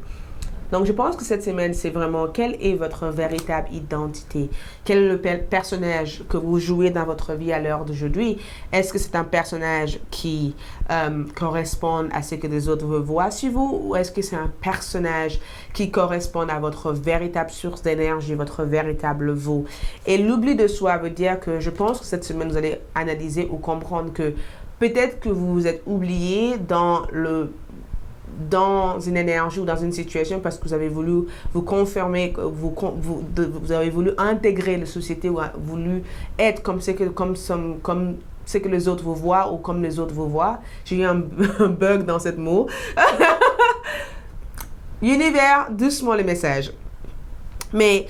Donc, je pense que cette semaine, c'est vraiment quelle est votre véritable identité? Quel est le personnage que vous jouez dans votre vie à l'heure d'aujourd'hui? Est-ce que c'est un personnage qui correspond à ce que les autres veulent voir sur vous? Ou est-ce que c'est un personnage qui correspond à votre véritable source d'énergie, votre véritable vous? Et l'oubli de soi veut dire que je pense que cette semaine, vous allez analyser ou comprendre que peut-être que vous vous êtes oublié dans une énergie ou dans une situation parce que vous avez voulu vous confirmer, vous avez voulu intégrer la société ou voulu être comme ce que les autres vous voient ou comme les autres vous voient. J'ai eu un bug dans cette mot. Univers, doucement le message. Mais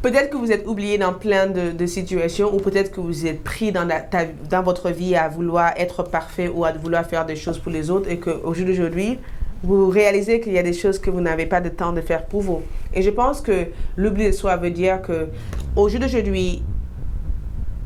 peut-être que vous êtes oublié dans plein de situations ou peut-être que vous êtes pris dans votre vie à vouloir être parfait ou à vouloir faire des choses pour les autres et qu'au jour d'aujourd'hui, vous réalisez qu'il y a des choses que vous n'avez pas de temps de faire pour vous. Et je pense que l'oubli de soi veut dire que au jour d'aujourd'hui,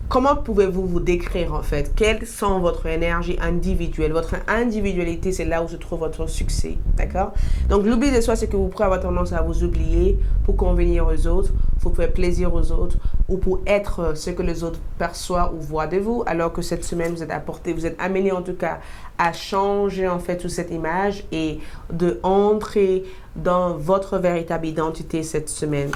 comment pouvez-vous vous décrire en fait? Quelles sont votre énergie individuelle? Votre individualité, c'est là où se trouve votre succès. D'accord? Donc l'oubli de soi, c'est que vous pourrez avoir tendance à vous oublier pour convenir aux autres, pour faire plaisir aux autres ou pour être ce que les autres perçoivent ou voient de vous. Alors que cette semaine, vous êtes amené en tout cas à changer en fait toute cette image et de entrer dans votre véritable identité cette semaine.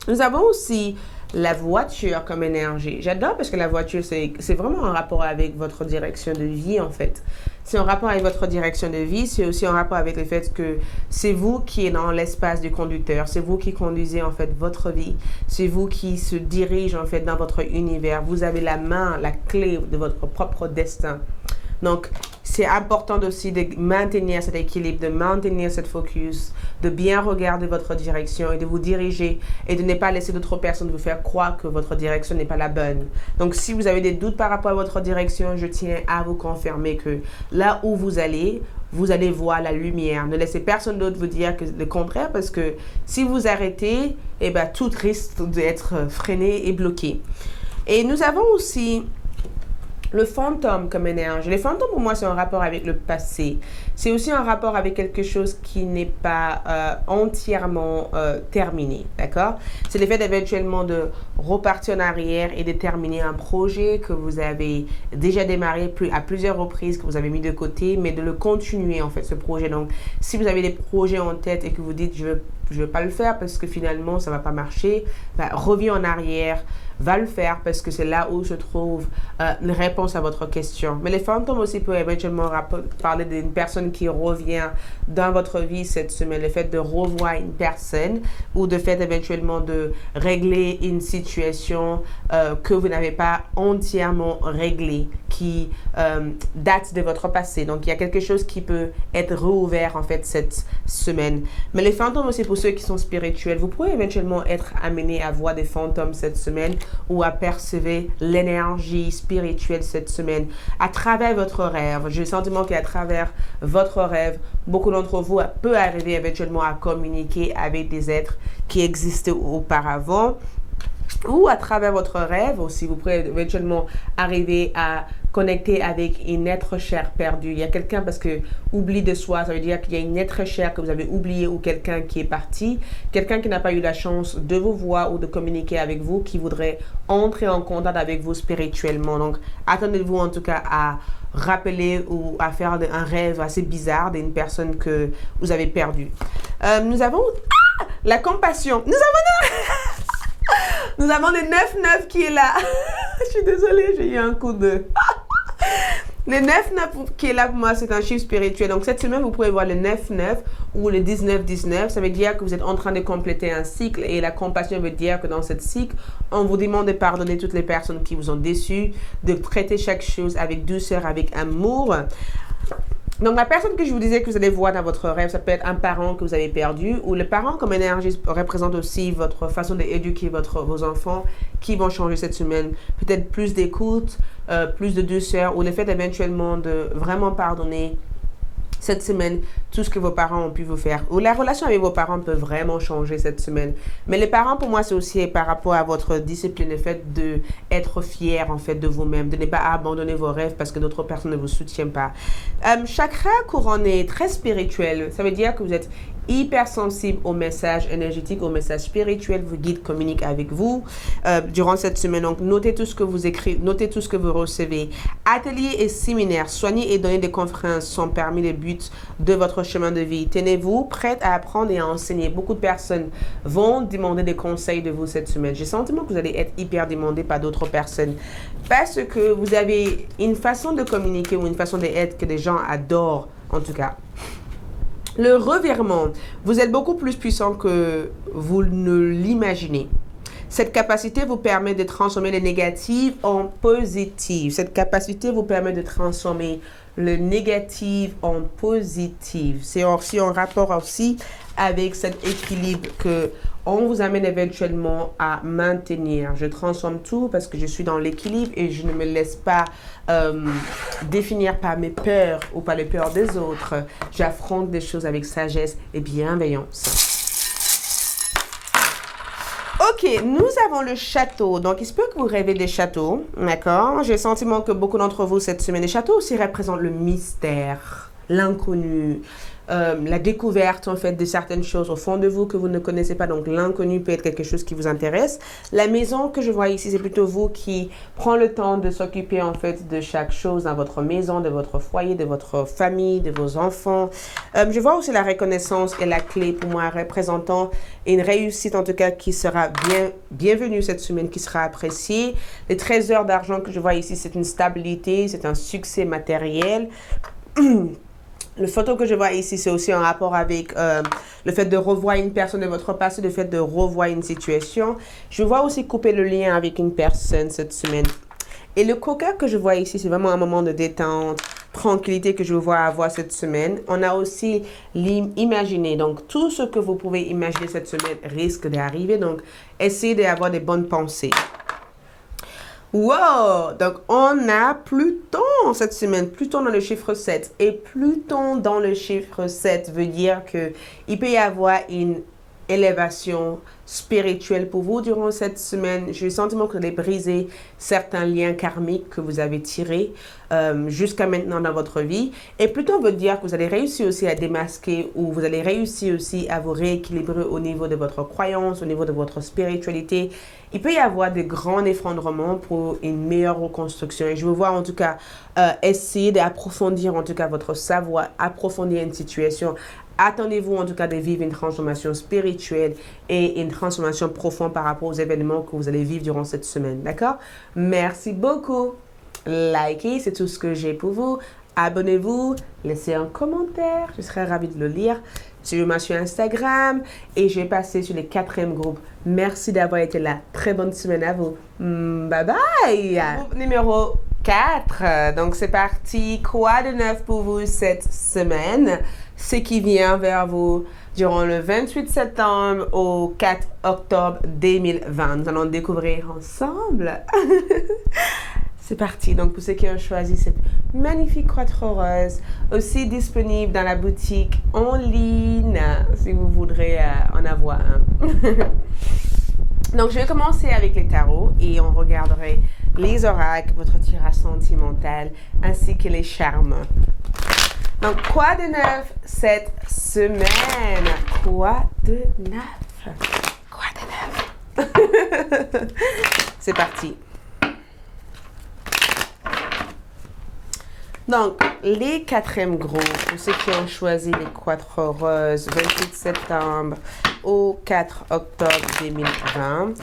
Nous avons aussi la voiture comme énergie. J'adore parce que la voiture, c'est vraiment un rapport avec votre direction de vie en fait. C'est un rapport avec votre direction de vie, c'est aussi un rapport avec le fait que c'est vous qui êtes dans l'espace du conducteur, c'est vous qui conduisez en fait votre vie, c'est vous qui se dirige en fait dans votre univers. Vous avez la main, la clé de votre propre destin. Donc, c'est important aussi de maintenir cet équilibre, de maintenir cette focus, de bien regarder votre direction et de vous diriger et de ne pas laisser d'autres personnes vous faire croire que votre direction n'est pas la bonne. Donc, si vous avez des doutes par rapport à votre direction, je tiens à vous confirmer que là où vous allez voir la lumière. Ne laissez personne d'autre vous dire que le contraire parce que si vous arrêtez, eh ben, tout risque d'être freiné et bloqué. Et nous avons aussi le fantôme comme énergie. Les fantômes, pour moi, c'est un rapport avec le passé. C'est aussi un rapport avec quelque chose qui n'est pas entièrement terminé, d'accord? C'est le fait d'éventuellement de repartir en arrière et de terminer un projet que vous avez déjà démarré à plusieurs reprises, que vous avez mis de côté, mais de le continuer, en fait, ce projet. Donc, si vous avez des projets en tête et que vous dites, je veux pas le faire parce que finalement, ça va pas marcher, bah, reviens en arrière, va le faire parce que c'est là où se trouve une réponse à votre question. Mais les fantômes aussi peuvent éventuellement parler d'une personne qui revient dans votre vie cette semaine, le fait de revoir une personne ou de fait éventuellement de régler une situation que vous n'avez pas entièrement réglée, qui date de votre passé. Donc, il y a quelque chose qui peut être rouvert en fait cette semaine. Mais les fantômes aussi, pour ceux qui sont spirituels, vous pouvez éventuellement être amené à voir des fantômes cette semaine ou à percevoir l'énergie spirituelle cette semaine à travers votre rêve. J'ai le sentiment qu'à travers votre rêve, beaucoup d'entre vous peuvent arriver éventuellement à communiquer avec des êtres qui existaient auparavant. Ou à travers votre rêve aussi, vous pouvez éventuellement arriver à connecter avec une être chère perdue. Il y a quelqu'un, parce que oubli de soi, ça veut dire qu'il y a une être chère que vous avez oublié ou quelqu'un qui est parti, quelqu'un qui n'a pas eu la chance de vous voir ou de communiquer avec vous, qui voudrait entrer en contact avec vous spirituellement. Donc, attendez-vous en tout cas à rappeler ou à faire un rêve assez bizarre d'une personne que vous avez perdue. Nous avons la compassion. Nous avons le 9-9 qui est là. Je suis désolée, j'ai eu un coup de... Le 9-9 qui est là pour moi, c'est un chiffre spirituel. Donc, cette semaine, vous pouvez voir le 9-9 ou le 19-19. Ça veut dire que vous êtes en train de compléter un cycle. Et la compassion veut dire que dans ce cycle, on vous demande de pardonner toutes les personnes qui vous ont déçus, de traiter chaque chose avec douceur, avec amour. Donc, la personne que je vous disais que vous allez voir dans votre rêve, ça peut être un parent que vous avez perdu ou le parent comme énergie représente aussi votre façon d'éduquer vos enfants qui vont changer cette semaine. Peut-être plus d'écoute, plus de douceur ou le fait éventuellement de vraiment pardonner cette semaine tout ce que vos parents ont pu vous faire. Ou la relation avec vos parents peut vraiment changer cette semaine. Mais les parents, pour moi, c'est aussi par rapport à votre discipline, le fait d'être fier, en fait, de vous-même, de ne pas abandonner vos rêves parce que d'autres personnes ne vous soutiennent pas. Chakra couronné, très spirituel. Ça veut dire que vous êtes hypersensible aux messages énergétiques, aux messages spirituels. Vos guides communiquent avec vous durant cette semaine. Donc, notez tout ce que vous écrivez, notez tout ce que vous recevez. Ateliers et séminaires, soigner et donner des conférences sont parmi les buts de votre chemin de vie. Tenez-vous prête à apprendre et à enseigner. Beaucoup de personnes vont demander des conseils de vous cette semaine. J'ai le sentiment que vous allez être hyper demandé par d'autres personnes parce que vous avez une façon de communiquer ou une façon d'être que les gens adorent, en tout cas. Le revirement, vous êtes beaucoup plus puissant que vous ne l'imaginez. Cette capacité vous permet de transformer les négatives en positives. Cette capacité vous permet de transformer le négatif en positif. C'est aussi en rapport aussi avec cet équilibre que on vous amène éventuellement à maintenir. Je transforme tout parce que je suis dans l'équilibre et je ne me laisse pas définir par mes peurs ou par les peurs des autres. J'affronte des choses avec sagesse et bienveillance. Ok, nous avons le château. Donc, il se peut que vous rêvez des châteaux, d'accord? J'ai le sentiment que beaucoup d'entre vous cette semaine, les châteaux aussi représentent le mystère, l'inconnu, la découverte en fait de certaines choses au fond de vous que vous ne connaissez pas. Donc, l'inconnu peut être quelque chose qui vous intéresse. La maison que je vois ici, c'est plutôt vous qui prend le temps de s'occuper en fait de chaque chose dans votre maison, de votre foyer, de votre famille, de vos enfants. Je vois aussi la reconnaissance et la clé pour moi représentant une réussite en tout cas qui sera bienvenue cette semaine, qui sera appréciée. Les trésors d'argent que je vois ici, c'est une stabilité, c'est un succès matériel. Le photo que je vois ici, c'est aussi en rapport avec le fait de revoir une personne de votre passé, le fait de revoir une situation. Je vois aussi couper le lien avec une personne cette semaine. Et le coca que je vois ici, c'est vraiment un moment de détente, tranquillité que je vois avoir cette semaine. On a aussi l'imaginer. Donc, tout ce que vous pouvez imaginer cette semaine risque d'arriver. Donc, essayez d'avoir des bonnes pensées. Wow! Donc, on a Pluton cette semaine. Pluton dans le chiffre 7. Et Pluton dans le chiffre 7 veut dire qu'il peut y avoir une élévation spirituelle pour vous durant cette semaine. J'ai le sentiment que vous allez briser certains liens karmiques que vous avez tirés jusqu'à maintenant dans votre vie. Et Pluton veut dire que vous allez réussir aussi à démasquer ou vous allez réussir aussi à vous rééquilibrer au niveau de votre croyance, au niveau de votre spiritualité. Il peut y avoir des grands effondrements pour une meilleure reconstruction. Et je veux voir en tout cas essayer d'approfondir en tout cas votre savoir, approfondir une situation. Attendez-vous en tout cas de vivre une transformation spirituelle et une transformation profonde par rapport aux événements que vous allez vivre durant cette semaine. D'accord? Merci beaucoup. Likez, c'est tout ce que j'ai pour vous. Abonnez-vous, laissez un commentaire. Je serai ravie de le lire. Suivez-moi sur Instagram et je vais passer sur les 4e groupes. Merci d'avoir été là. Très bonne semaine à vous. Bye bye. Groupe numéro 4. Donc c'est parti. Quoi de neuf pour vous cette semaine? Ce qui vient vers vous durant le 28 septembre au 4 octobre 2020. Nous allons découvrir ensemble. C'est parti. Donc, pour ceux qui ont choisi cette magnifique croix rose, aussi disponible dans la boutique en ligne, si vous voudrez en avoir un. Donc, je vais commencer avec les tarots et on regarderait les oracles, votre tirage sentimental, ainsi que les charmes. Donc, quoi de neuf cette semaine? Quoi de neuf? Quoi de neuf? C'est parti. Donc, les 4e groupes, pour ceux qui ont choisi les quatres roses, 28 septembre au 4 octobre 2020,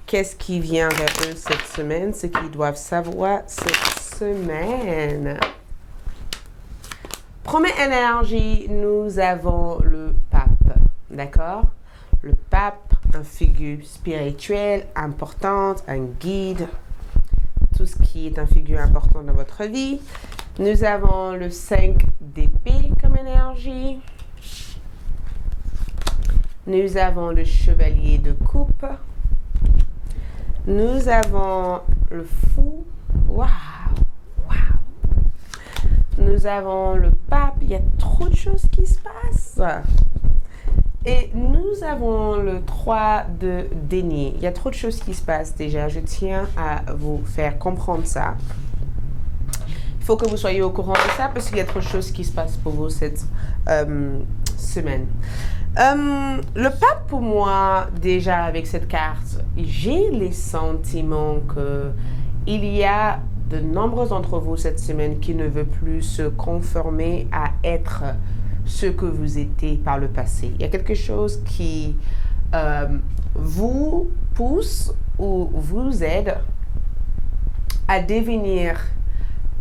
qu'est-ce qui vient vers eux cette semaine? Ce qu'ils doivent savoir cette semaine. Première énergie, nous avons le pape, d'accord? Le pape, une figure spirituelle importante, un guide, tout ce qui est une figure importante dans votre vie. Nous avons le 5 d'épée comme énergie. Nous avons le chevalier de coupe. Nous avons le fou. Waouh! Nous avons le pape. Il y a trop de choses qui se passent. Et nous avons le 3 de denier. Il y a trop de choses qui se passent déjà. Je tiens à vous faire comprendre ça. Il faut que vous soyez au courant de ça parce qu'il y a trop de choses qui se passent pour vous cette semaine. Le pape, pour moi, déjà avec cette carte, j'ai les sentiments qu'il y a de nombreux d'entre vous cette semaine qui ne veulent plus se conformer à être ce que vous étiez par le passé. Il y a quelque chose qui vous pousse ou vous aide à devenir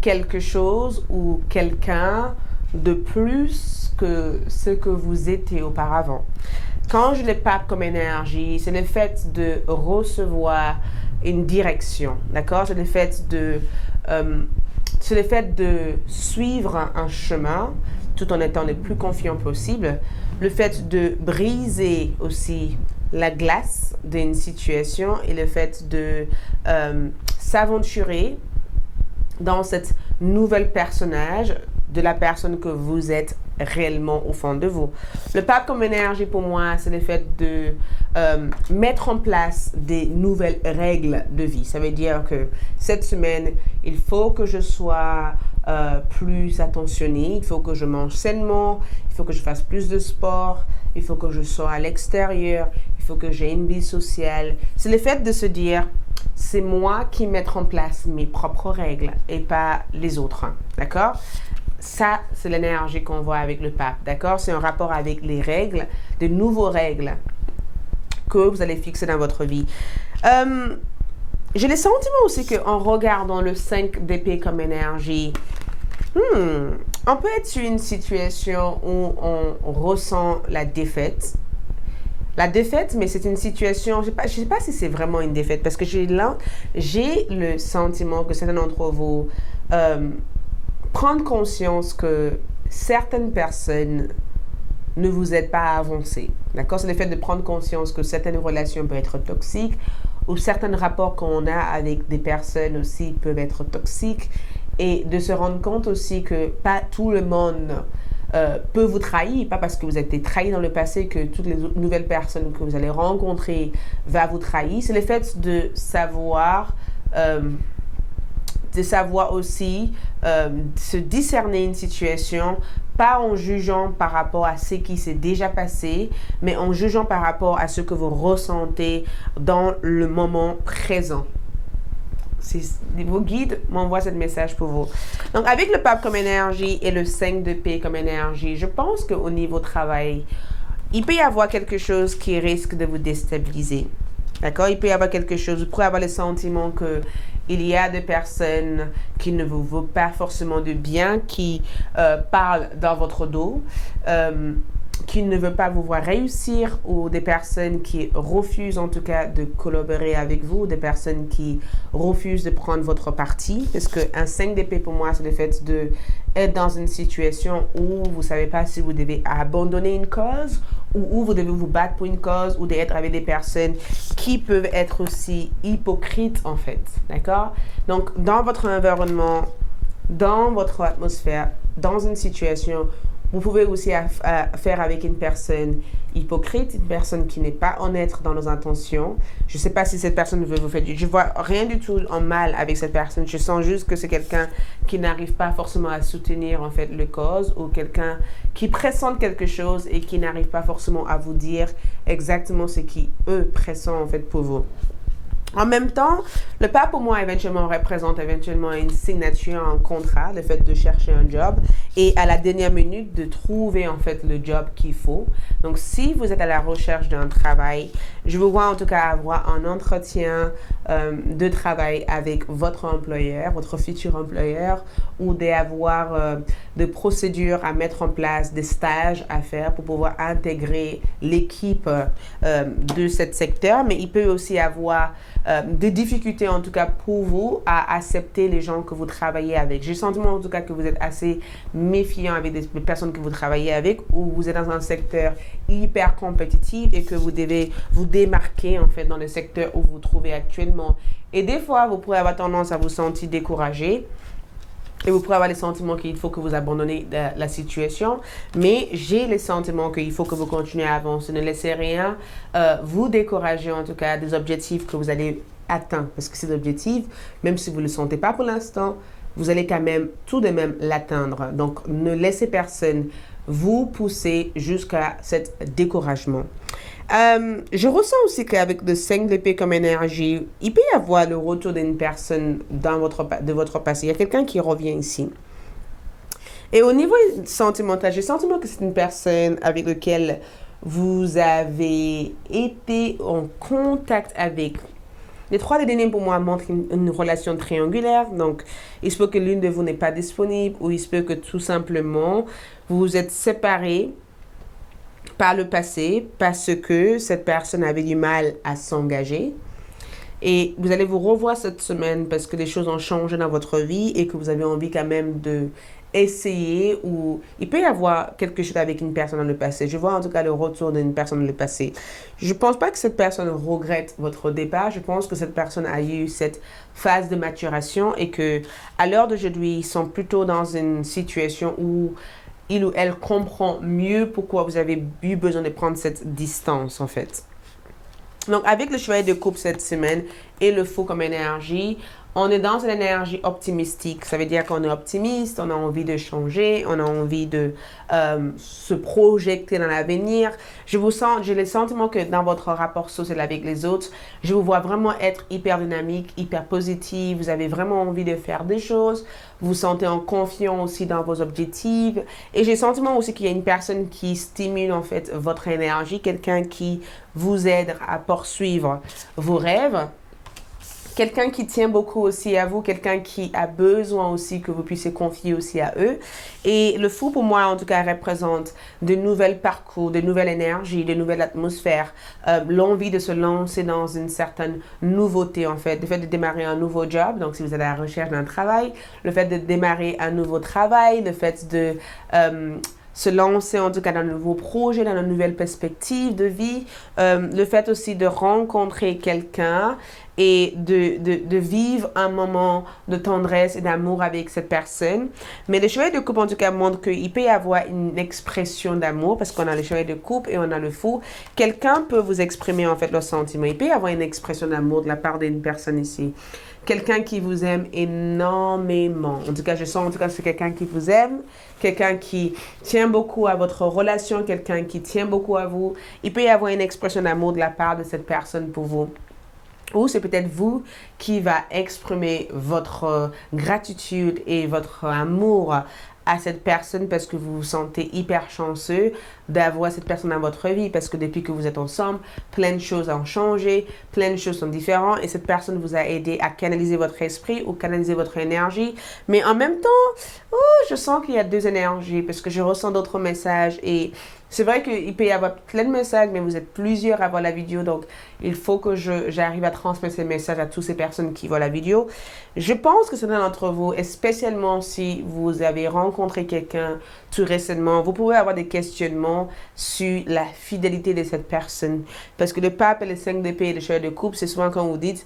quelque chose ou quelqu'un de plus que ce que vous étiez auparavant. Quand je le pape comme énergie, c'est le fait de recevoir une direction, d'accord? C'est le fait de suivre un chemin tout en étant le plus confiant possible. Le fait de briser aussi la glace d'une situation et le fait de s'aventurer dans cette nouvelle personnage de la personne que vous êtes réellement au fond de vous. Le pape comme énergie pour moi, c'est le fait de mettre en place des nouvelles règles de vie. Ça veut dire que cette semaine, il faut que je sois plus attentionnée, il faut que je mange sainement, il faut que je fasse plus de sport, il faut que je sois à l'extérieur, il faut que j'ai une vie sociale. C'est le fait de se dire, c'est moi qui mettre en place mes propres règles et pas les autres, d'accord? Ça, c'est l'énergie qu'on voit avec le pape, d'accord? C'est un rapport avec les règles, de nouvelles règles que vous allez fixer dans votre vie. J'ai le sentiment aussi qu'en regardant le 5 d'épée comme énergie, on peut être sur une situation où on ressent la défaite. La défaite, mais c'est une situation, je ne sais pas si c'est vraiment une défaite, parce que j'ai le sentiment que certains d'entre vous prendre conscience que certaines personnes ne vous aident pas à avancer. D'accord? C'est le fait de prendre conscience que certaines relations peuvent être toxiques ou certains rapports qu'on a avec des personnes aussi peuvent être toxiques et de se rendre compte aussi que pas tout le monde peut vous trahir, pas parce que vous avez été trahi dans le passé que toutes les nouvelles personnes que vous allez rencontrer va vous trahir. C'est le fait de savoir aussi se discerner une situation, pas en jugeant par rapport à ce qui s'est déjà passé, mais en jugeant par rapport à ce que vous ressentez dans le moment présent. Vos guides m'envoient ce message pour vous. Donc, avec le pape comme énergie et le 5 d'épée comme énergie, je pense qu'au niveau travail, il peut y avoir quelque chose qui risque de vous déstabiliser. D'accord? Il peut y avoir quelque chose, vous pourrez avoir le sentiment que il y a des personnes qui ne vous veulent pas forcément de bien, qui parlent dans votre dos, qui ne veulent pas vous voir réussir, ou des personnes qui refusent en tout cas de collaborer avec vous, des personnes qui refusent de prendre votre parti. Parce qu'un 5 d'épée pour moi, c'est le fait d'être dans une situation où vous ne savez pas si vous devez abandonner une cause ou où vous devez vous battre pour une cause ou d'être avec des personnes qui peuvent être aussi hypocrites en fait. D'accord? Donc, dans votre environnement, dans votre atmosphère, dans une situation, vous pouvez aussi faire avec une personne hypocrite, une personne qui n'est pas honnête dans nos intentions. Je ne sais pas si cette personne veut vous faire du... Je vois rien du tout en mal avec cette personne. Je sens juste que c'est quelqu'un qui n'arrive pas forcément à soutenir en fait le cause ou quelqu'un qui pressent quelque chose et qui n'arrive pas forcément à vous dire exactement ce qui eux pressentent en fait pour vous. En même temps, le pape pour moi représente une signature, un contrat, le fait de chercher un job et à la dernière minute de trouver en fait le job qu'il faut. Donc si vous êtes à la recherche d'un travail, je vous vois en tout cas avoir un entretien de travail avec votre employeur, votre futur employeur, ou d'avoir des procédures à mettre en place, des stages à faire pour pouvoir intégrer l'équipe de ce secteur. Mais il peut aussi avoir des difficultés en tout cas pour vous à accepter les gens que vous travaillez avec. J'ai le sentiment en tout cas que vous êtes assez méfiant avec des personnes que vous travaillez avec, ou vous êtes dans un secteur hyper compétitif et que vous devez vous démarquer en fait dans le secteur où vous vous trouvez actuellement. Et des fois, vous pourrez avoir tendance à vous sentir découragé. Et vous pourrez avoir le sentiment qu'il faut que vous abandonnez la situation. Mais j'ai le sentiment qu'il faut que vous continuez à avancer. Ne laissez rien vous décourager, en tout cas, des objectifs que vous allez atteindre. Parce que ces objectifs, même si vous ne le sentez pas pour l'instant, vous allez quand même tout de même l'atteindre. Donc, ne laissez personne vous pousser jusqu'à cet découragement. Je ressens aussi qu'avec le 5 d'épée comme énergie, il peut y avoir le retour d'une personne de votre passé. Il y a quelqu'un qui revient ici. Et au niveau sentimental, j'ai le sentiment que c'est une personne avec laquelle vous avez été en contact avec. Les 3 derniers pour moi montrent une relation triangulaire. Donc, il se peut que l'une de vous n'est pas disponible, ou il se peut que tout simplement vous vous êtes séparés par le passé parce que cette personne avait du mal à s'engager. Et vous allez vous revoir cette semaine parce que les choses ont changé dans votre vie et que vous avez envie quand même de essayer, ou il peut y avoir quelque chose avec une personne dans le passé. Je vois en tout cas le retour d'une personne dans le passé. Je ne pense pas que cette personne regrette votre départ. Je pense que cette personne a eu cette phase de maturation et que à l'heure d'aujourd'hui, ils sont plutôt dans une situation où il ou elle comprend mieux pourquoi vous avez eu besoin de prendre cette distance en fait. Donc avec le chevalier de coupe cette semaine et le faux comme énergie, on est dans une énergie optimistique. Ça veut dire qu'on est optimiste, on a envie de changer, on a envie de se projeter dans l'avenir. J'ai le sentiment que dans votre rapport social avec les autres, je vous vois vraiment être hyper dynamique, hyper positive. Vous avez vraiment envie de faire des choses. Vous vous sentez en confiance aussi dans vos objectifs. Et j'ai le sentiment aussi qu'il y a une personne qui stimule en fait votre énergie, quelqu'un qui vous aide à poursuivre vos rêves. Quelqu'un qui tient beaucoup aussi à vous, quelqu'un qui a besoin aussi que vous puissiez confier aussi à eux. Et le fou pour moi, en tout cas, représente de nouvelles parcours, de nouvelles énergies, de nouvelles atmosphères, l'envie de se lancer dans une certaine nouveauté en fait, le fait de démarrer un nouveau job, donc si vous êtes à la recherche d'un travail, le fait de démarrer un nouveau travail, le fait de se lancer en tout cas dans un nouveau projet, dans une nouvelle perspective de vie, le fait aussi de rencontrer quelqu'un et de vivre un moment de tendresse et d'amour avec cette personne. Mais les chevaliers de coupe en tout cas montrent qu'il peut y avoir une expression d'amour parce qu'on a les chevaliers de coupe et on a le fou. Quelqu'un peut vous exprimer en fait leurs sentiments. Il peut y avoir une expression d'amour de la part d'une personne ici. Quelqu'un qui vous aime énormément. En tout cas, je sens en tout cas que c'est quelqu'un qui vous aime, quelqu'un qui tient beaucoup à votre relation, quelqu'un qui tient beaucoup à vous. Il peut y avoir une expression d'amour de la part de cette personne pour vous. Ou c'est peut-être vous qui va exprimer votre gratitude et votre amour à cette personne parce que vous vous sentez hyper chanceux d'avoir cette personne dans votre vie parce que depuis que vous êtes ensemble, plein de choses ont changé, plein de choses sont différentes et cette personne vous a aidé à canaliser votre esprit ou canaliser votre énergie. Mais en même temps, je sens qu'il y a deux énergies parce que je ressens d'autres messages et c'est vrai qu'il peut y avoir plein de messages, mais vous êtes plusieurs à voir la vidéo, donc il faut que j'arrive à transmettre ces messages à toutes ces personnes qui voient la vidéo. Je pense que certains d'entre vous, et spécialement si vous avez rencontré quelqu'un tout récemment, vous pouvez avoir des questionnements sur la fidélité de cette personne. Parce que le pape et les 5 d'épée et le chevalier de coupe, c'est souvent quand vous dites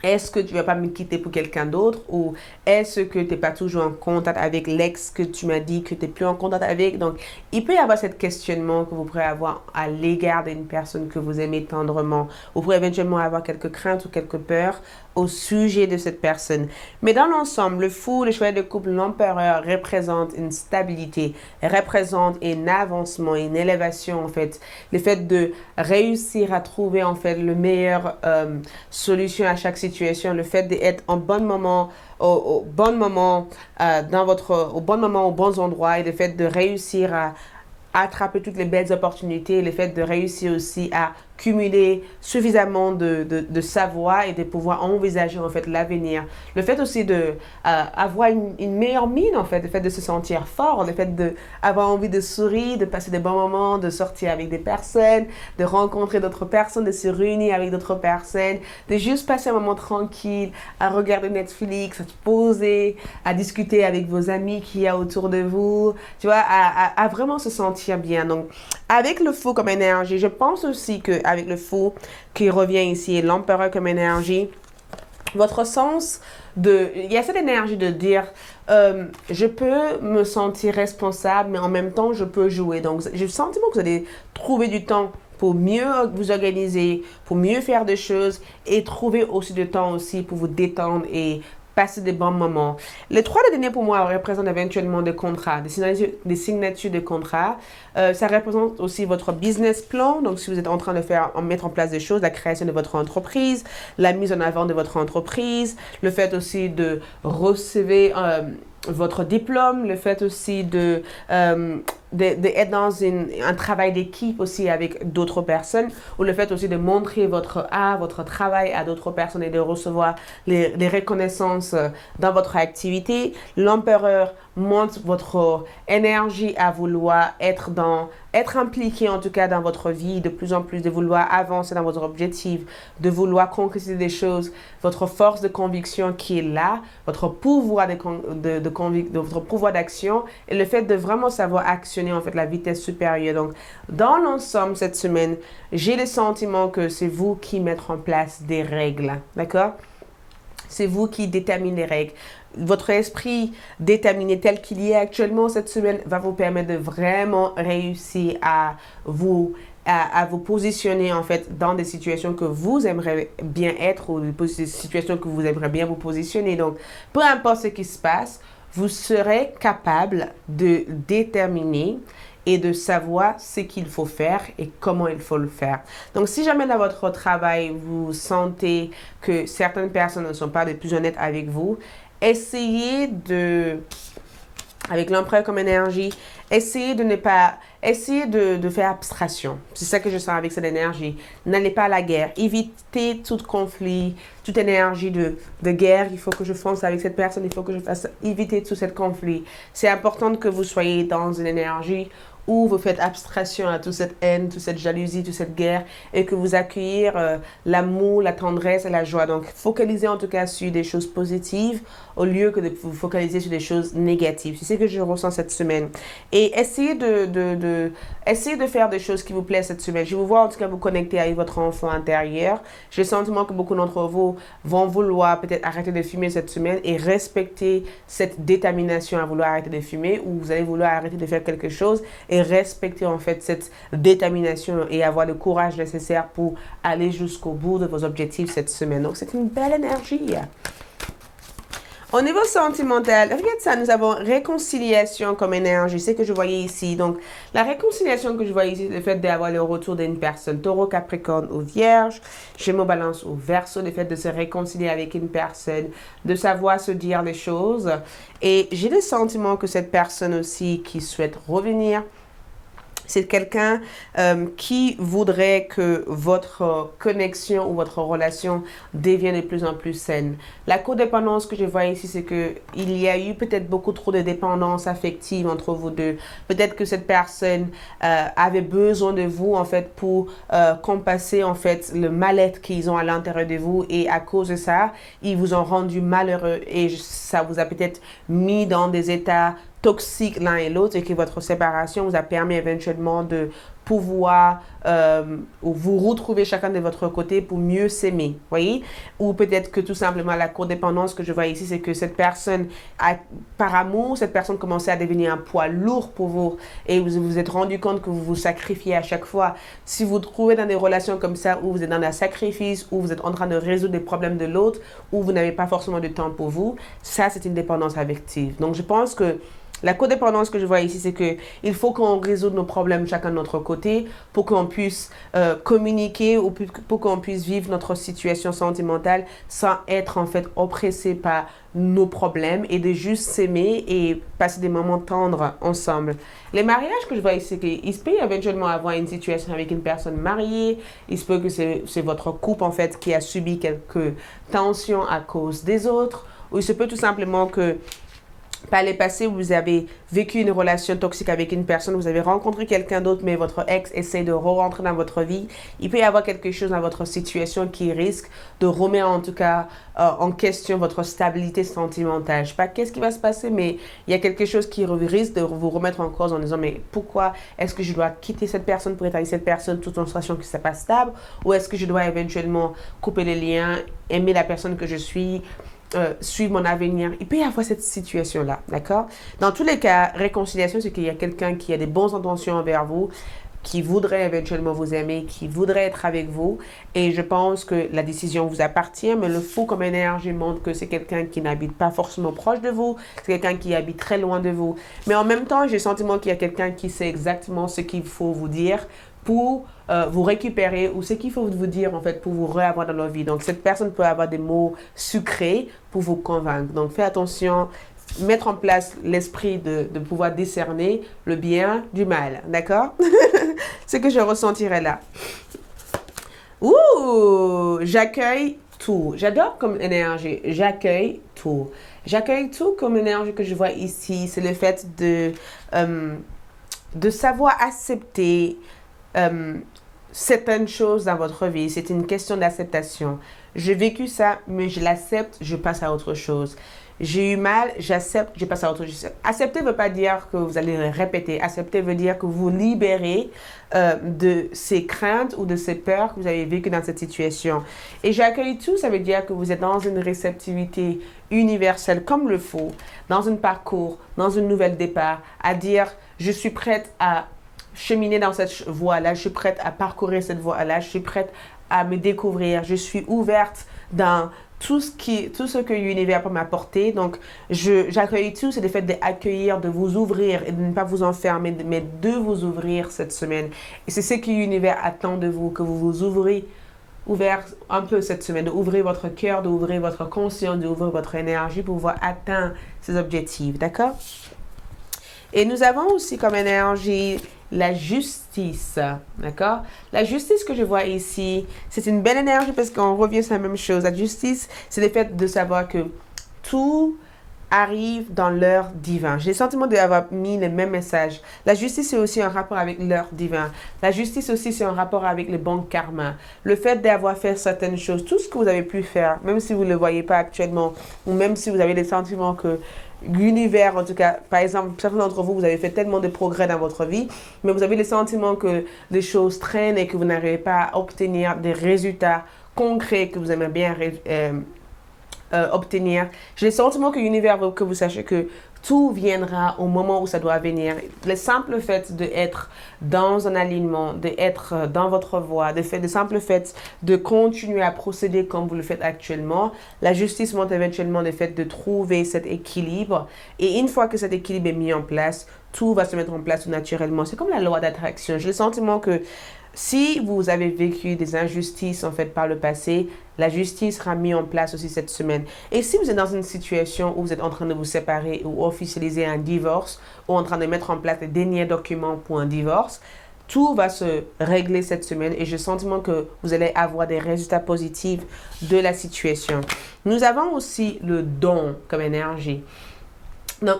est-ce que tu ne vas pas me quitter pour quelqu'un d'autre ou est-ce que tu n'es pas toujours en contact avec l'ex que tu m'as dit que tu n'es plus en contact avec? Donc, il peut y avoir ce questionnement que vous pourrez avoir à l'égard d'une personne que vous aimez tendrement. Vous pourrez éventuellement avoir quelques craintes ou quelques peurs au sujet de cette personne. Mais dans l'ensemble, le fou, le chevalier de coupe, l'empereur représente une stabilité, représente un avancement, une élévation en fait. Le fait de réussir à trouver en fait le meilleur solution à chaque situation, le fait d'être en bon moment, au bon moment, au bon moment, aux bons endroits et le fait de réussir à attraper toutes les belles opportunités, le fait de réussir aussi à cumuler suffisamment de savoir et de pouvoir envisager en fait l'avenir. Le fait aussi de avoir une meilleure mine en fait, le fait de se sentir fort, le fait d'avoir envie de sourire, de passer des bons moments, de sortir avec des personnes, de rencontrer d'autres personnes, de se réunir avec d'autres personnes, de juste passer un moment tranquille, à regarder Netflix, à se poser, à discuter avec vos amis qu'il y a autour de vous, tu vois, à vraiment se sentir bien. Donc, avec le fou comme énergie, je pense aussi qu'avec le fou qui revient ici et l'empereur comme énergie, votre sens il y a cette énergie de dire je peux me sentir responsable, mais en même temps, je peux jouer. Donc, j'ai le sentiment que vous allez trouver du temps pour mieux vous organiser, pour mieux faire des choses et trouver aussi du temps aussi pour vous détendre et passer des bons moments. Les 3 derniers pour moi représentent éventuellement des contrats, des signatures de contrats. Ça représente aussi votre business plan. Donc, si vous êtes en train de mettre en place des choses, la création de votre entreprise, la mise en avant de votre entreprise, le fait aussi de recevoir votre diplôme, le fait aussi d'être dans un travail d'équipe aussi avec d'autres personnes, ou le fait aussi de montrer votre art, votre travail à d'autres personnes et de recevoir les reconnaissances dans votre activité. L'empereur montre votre énergie à vouloir être impliqué en tout cas dans votre vie, de plus en plus, de vouloir avancer dans votre objectif, de vouloir concrétiser des choses, votre force de conviction qui est là, votre pouvoir votre pouvoir d'action et le fait de vraiment savoir actionner en fait la vitesse supérieure. Donc, dans l'ensemble cette semaine, j'ai le sentiment que c'est vous qui mettez en place des règles, d'accord? C'est vous qui déterminez les règles. Votre esprit déterminé tel qu'il y est actuellement cette semaine va vous permettre de vraiment réussir à vous positionner en fait dans des situations que vous aimeriez bien être ou des situations que vous aimeriez bien vous positionner. Donc, peu importe ce qui se passe, vous serez capable de déterminer et de savoir ce qu'il faut faire et comment il faut le faire. Donc, si jamais dans votre travail, vous sentez que certaines personnes ne sont pas les plus honnêtes avec vous, essayez de avec l'empereur comme énergie, essayez de faire abstraction. C'est ça que je sens avec cette énergie. N'allez pas à la guerre. Évitez tout conflit, toute énergie de guerre. Il faut que je fonce avec cette personne, il faut que je fasse... Évitez tout ce conflit. C'est important que vous soyez dans une énergie où vous faites abstraction à toute cette haine, toute cette jalousie, toute cette guerre, et que vous accueillez l'amour, la tendresse et la joie. Donc, focalisez en tout cas sur des choses positives au lieu que de vous focaliser sur des choses négatives. C'est ce que je ressens cette semaine. Et essayez essayez de faire des choses qui vous plaisent cette semaine. Je vous vois en tout cas vous connecter avec votre enfant intérieur. J'ai le sentiment que beaucoup d'entre vous vont vouloir peut-être arrêter de fumer cette semaine et respecter cette détermination à vouloir arrêter de fumer, ou vous allez vouloir arrêter de faire quelque chose et respecter en fait cette détermination et avoir le courage nécessaire pour aller jusqu'au bout de vos objectifs cette semaine. Donc, c'est une belle énergie. Au niveau sentimental, regarde ça, nous avons réconciliation comme énergie, c'est ce que je voyais ici. Donc, la réconciliation que je vois ici, le fait d'avoir le retour d'une personne, taureau, capricorne ou vierge, gémeaux, balance ou verseau, le fait de se réconcilier avec une personne, de savoir se dire les choses. Et j'ai le sentiment que cette personne aussi qui souhaite revenir, c'est quelqu'un qui voudrait que votre connexion ou votre relation devienne de plus en plus saine. La codépendance que je vois ici, c'est que il y a eu peut-être beaucoup trop de dépendance affective entre vous deux. Peut-être que cette personne avait besoin de vous en fait pour compenser en fait le mal-être qu'ils ont à l'intérieur de vous, et à cause de ça, ils vous ont rendu malheureux et ça vous a peut-être mis dans des états toxiques l'un et l'autre, et que votre séparation vous a permis éventuellement de pouvoir vous retrouver chacun de votre côté pour mieux s'aimer, voyez? Ou peut-être que tout simplement la codépendance que je vois ici, c'est que cette personne, par amour, cette personne commençait à devenir un poids lourd pour vous, et vous vous êtes rendu compte que vous vous sacrifiez à chaque fois. Si vous trouvez dans des relations comme ça, où vous êtes dans un sacrifice, où vous êtes en train de résoudre des problèmes de l'autre, où vous n'avez pas forcément de temps pour vous, ça c'est une dépendance affective. Donc je pense que la codépendance que je vois ici, c'est que il faut qu'on résolve nos problèmes chacun de notre côté pour qu'on puisse communiquer, ou pour qu'on puisse vivre notre situation sentimentale sans être en fait oppressé par nos problèmes, et de juste s'aimer et passer des moments tendres ensemble. Les mariages que je vois ici, c'est qu'il se peut éventuellement avoir une situation avec une personne mariée. Il se peut que c'est votre couple en fait qui a subi quelques tensions à cause des autres, ou il se peut tout simplement que par le passé, vous avez vécu une relation toxique avec une personne, vous avez rencontré quelqu'un d'autre, mais votre ex essaie de re-rentrer dans votre vie. Il peut y avoir quelque chose dans votre situation qui risque de remettre en tout cas en question votre stabilité sentimentale. Je ne sais pas qu'est-ce qui va se passer, mais il y a quelque chose qui risque de vous remettre en cause en disant, mais pourquoi est-ce que je dois quitter cette personne pour être avec cette personne tout en sachant que ce n'est pas stable, ou est-ce que je dois éventuellement couper les liens, aimer la personne que je suis, suivre mon avenir. Il peut y avoir cette situation-là, d'accord? Dans tous les cas, réconciliation, c'est qu'il y a quelqu'un qui a des bonnes intentions envers vous, qui voudrait éventuellement vous aimer, qui voudrait être avec vous. Et je pense que la décision vous appartient, mais le faux comme énergie montre que c'est quelqu'un qui n'habite pas forcément proche de vous, c'est quelqu'un qui habite très loin de vous. Mais en même temps, j'ai le sentiment qu'il y a quelqu'un qui sait exactement ce qu'il faut vous dire pour vous récupérer, ou ce qu'il faut vous dire en fait pour vous réavoir dans leur vie. Donc cette personne peut avoir des mots sucrés pour vous convaincre. Donc faites attention, mettre en place l'esprit de pouvoir discerner le bien du mal, d'accord? Ce que je ressentirais là. Ouh, j'accueille tout. J'adore comme énergie, j'accueille tout. J'accueille tout comme énergie que je vois ici. C'est le fait de savoir accepter certaines choses dans votre vie. C'est une question d'acceptation. J'ai vécu ça, mais je l'accepte, je passe à autre chose. J'ai eu mal, j'accepte, je passe à autre chose. Accepter ne veut pas dire que vous allez répéter. Accepter veut dire que vous libérez de ces craintes ou de ces peurs que vous avez vécues dans cette situation. Et j'accueille tout, ça veut dire que vous êtes dans une réceptivité universelle comme le faut, dans un parcours, dans un nouvel départ, à dire je suis prête à cheminer dans cette voie-là, je suis prête à parcourir cette voie-là, je suis prête à me découvrir, je suis ouverte dans tout ce que l'univers peut m'apporter. Donc, j'accueille tout, c'est le fait d'accueillir, de vous ouvrir et de ne pas vous enfermer, mais de vous ouvrir cette semaine. Et c'est ce que l'univers attend de vous, que vous vous ouvert un peu cette semaine, d'ouvrir votre cœur, d'ouvrir votre conscience, d'ouvrir votre énergie pour pouvoir atteindre ces objectifs, d'accord? Et nous avons aussi comme énergie la justice, d'accord? La justice que je vois ici, c'est une belle énergie parce qu'on revient sur la même chose. La justice, c'est le fait de savoir que tout arrive dans l'heure divine. J'ai le sentiment d'avoir mis le même message. La justice, c'est aussi un rapport avec l'heure divine. La justice aussi, c'est un rapport avec le bon karma. Le fait d'avoir fait certaines choses, tout ce que vous avez pu faire, même si vous ne le voyez pas actuellement, ou même si vous avez le sentiment que l'univers, en tout cas, par exemple, certains d'entre vous, vous avez fait tellement de progrès dans votre vie, mais vous avez le sentiment que les choses traînent et que vous n'arrivez pas à obtenir des résultats concrets que vous aimez bien obtenir. J'ai le sentiment que l'univers veut que vous sachiez que tout viendra au moment où ça doit venir. Le simple fait d'être dans un alignement, d'être dans votre voie, le simple fait de continuer à procéder comme vous le faites actuellement, la justice montre éventuellement le fait de trouver cet équilibre. Et une fois que cet équilibre est mis en place, tout va se mettre en place tout naturellement. C'est comme la loi d'attraction. J'ai le sentiment que si vous avez vécu des injustices en fait par le passé, la justice sera mise en place aussi cette semaine. Et si vous êtes dans une situation où vous êtes en train de vous séparer ou officialiser un divorce ou en train de mettre en place les derniers documents pour un divorce, tout va se régler cette semaine et j'ai le sentiment que vous allez avoir des résultats positifs de la situation. Nous avons aussi le don comme énergie. Donc,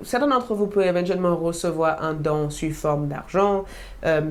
certains d'entre vous peuvent éventuellement recevoir un don sous forme d'argent,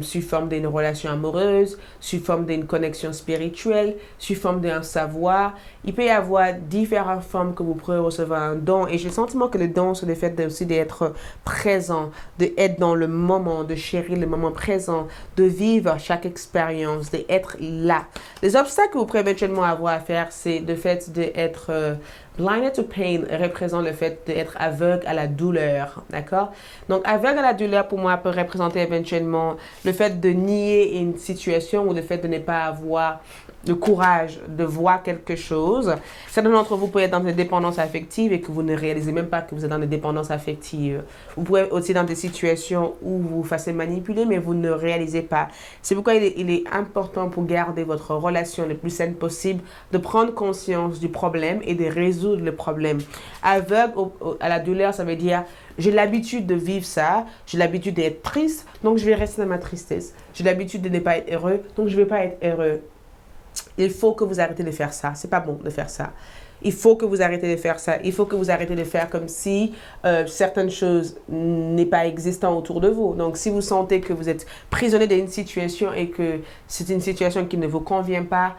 sous forme d'une relation amoureuse, sous forme d'une connexion spirituelle, sous forme d'un savoir. Il peut y avoir différentes formes que vous pouvez recevoir un don. Et j'ai le sentiment que le don, c'est le fait aussi d'être présent, d'être dans le moment, de chérir le moment présent, de vivre chaque expérience, d'être là. Les obstacles que vous pouvez éventuellement avoir à faire, c'est le fait d'être blinded to pain représente le fait d'être aveugle à la douleur, d'accord? Donc, aveugle à la douleur, pour moi, peut représenter éventuellement le fait de nier une situation ou le fait de ne pas avoir le courage de voir quelque chose. Certains d'entre vous peuvent être dans des dépendances affectives et que vous ne réalisez même pas que vous êtes dans des dépendances affectives. Vous pouvez être aussi dans des situations où vous vous faites manipuler, mais vous ne réalisez pas. C'est pourquoi il est important pour garder votre relation le plus saine possible, de prendre conscience du problème et de résoudre le problème. Aveugle à la douleur, ça veut dire j'ai l'habitude de vivre ça, j'ai l'habitude d'être triste, donc je vais rester dans ma tristesse. J'ai l'habitude de ne pas être heureux, donc je ne vais pas être heureux. Il faut que vous arrêtez de faire ça. C'est pas bon de faire ça. Il faut que vous arrêtez de faire ça. Il faut que vous arrêtez de faire comme si certaines choses n'est pas existant autour de vous. Donc, si vous sentez que vous êtes prisonnier d'une situation et que c'est une situation qui ne vous convient pas,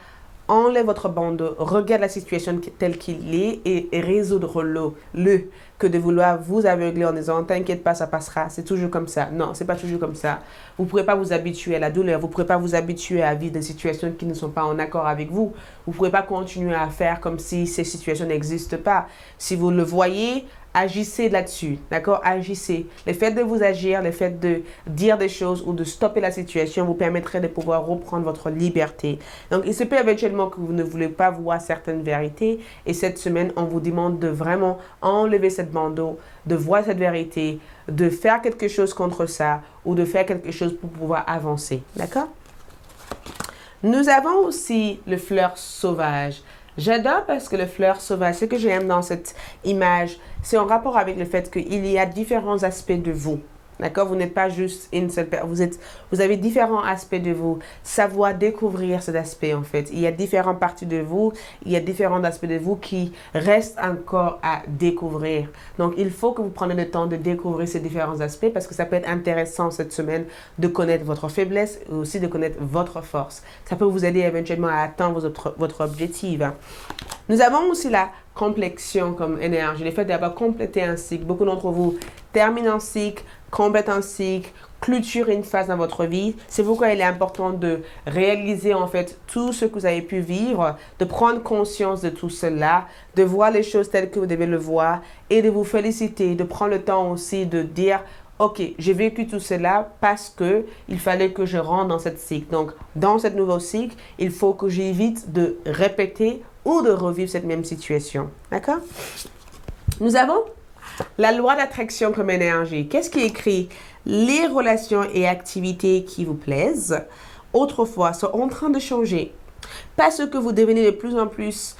enlève votre bandeau, regarde la situation telle qu'il est et résoudre-le. Que de vouloir vous aveugler en disant t'inquiète pas, ça passera, c'est toujours comme ça. Non, c'est pas toujours comme ça. Vous ne pourrez pas vous habituer à la douleur, vous ne pourrez pas vous habituer à vivre des situations qui ne sont pas en accord avec vous. Vous ne pourrez pas continuer à faire comme si ces situations n'existent pas. Si vous le voyez, agissez là-dessus, d'accord? Agissez. Le fait de vous agir, le fait de dire des choses ou de stopper la situation vous permettrait de pouvoir reprendre votre liberté. Donc, il se peut éventuellement que vous ne voulez pas voir certaines vérités et cette semaine, on vous demande de vraiment enlever cette bandeau, de voir cette vérité, de faire quelque chose contre ça ou de faire quelque chose pour pouvoir avancer, d'accord? Nous avons aussi le fleur sauvage. J'adore parce que le fleur sauvage, ce que j'aime dans cette image, c'est en rapport avec le fait qu'il y a différents aspects de vous. D'accord? Vous n'êtes pas juste une seule personne. Vous avez différents aspects de vous. Savoir découvrir cet aspect, en fait. Il y a différentes parties de vous. Il y a différents aspects de vous qui restent encore à découvrir. Donc, il faut que vous preniez le temps de découvrir ces différents aspects parce que ça peut être intéressant cette semaine de connaître votre faiblesse et aussi de connaître votre force. Ça peut vous aider éventuellement à atteindre votre objectif. Nous avons aussi la complexion comme énergie, le fait d'avoir complété un cycle. Beaucoup d'entre vous terminent un cycle, complètent un cycle, clôturent une phase dans votre vie. C'est pourquoi il est important de réaliser en fait tout ce que vous avez pu vivre, de prendre conscience de tout cela, de voir les choses telles que vous devez le voir et de vous féliciter, de prendre le temps aussi de dire ok, j'ai vécu tout cela parce que il fallait que je rentre dans cette cycle. Donc, dans cette nouveau cycle, il faut que j'évite de répéter ou de revivre cette même situation. D'accord? Nous avons la loi d'attraction comme énergie. Qu'est-ce qui est écrit? Les relations et activités qui vous plaisent autrefois sont en train de changer. parce que vous devenez de plus en plus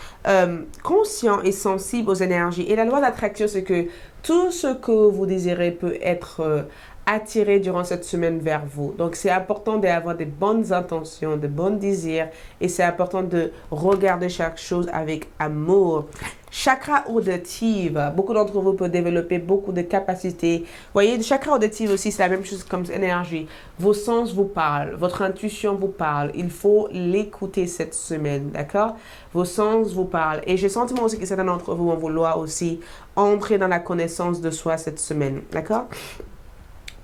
conscient et sensible aux énergies. Et la loi d'attraction, c'est que tout ce que vous désirez peut être attiré durant cette semaine vers vous. Donc, c'est important d'avoir des bonnes intentions, de bons désirs, et c'est important de regarder chaque chose avec amour. Chakra auditif, beaucoup d'entre vous peuvent développer beaucoup de capacités. Vous voyez, le chakra auditif aussi, c'est la même chose comme énergie. Vos sens vous parlent, votre intuition vous parle. Il faut l'écouter cette semaine, d'accord? Vos sens vous parlent. Et j'ai le sentiment aussi que certains d'entre vous vont vouloir aussi entrer dans la connaissance de soi cette semaine, d'accord?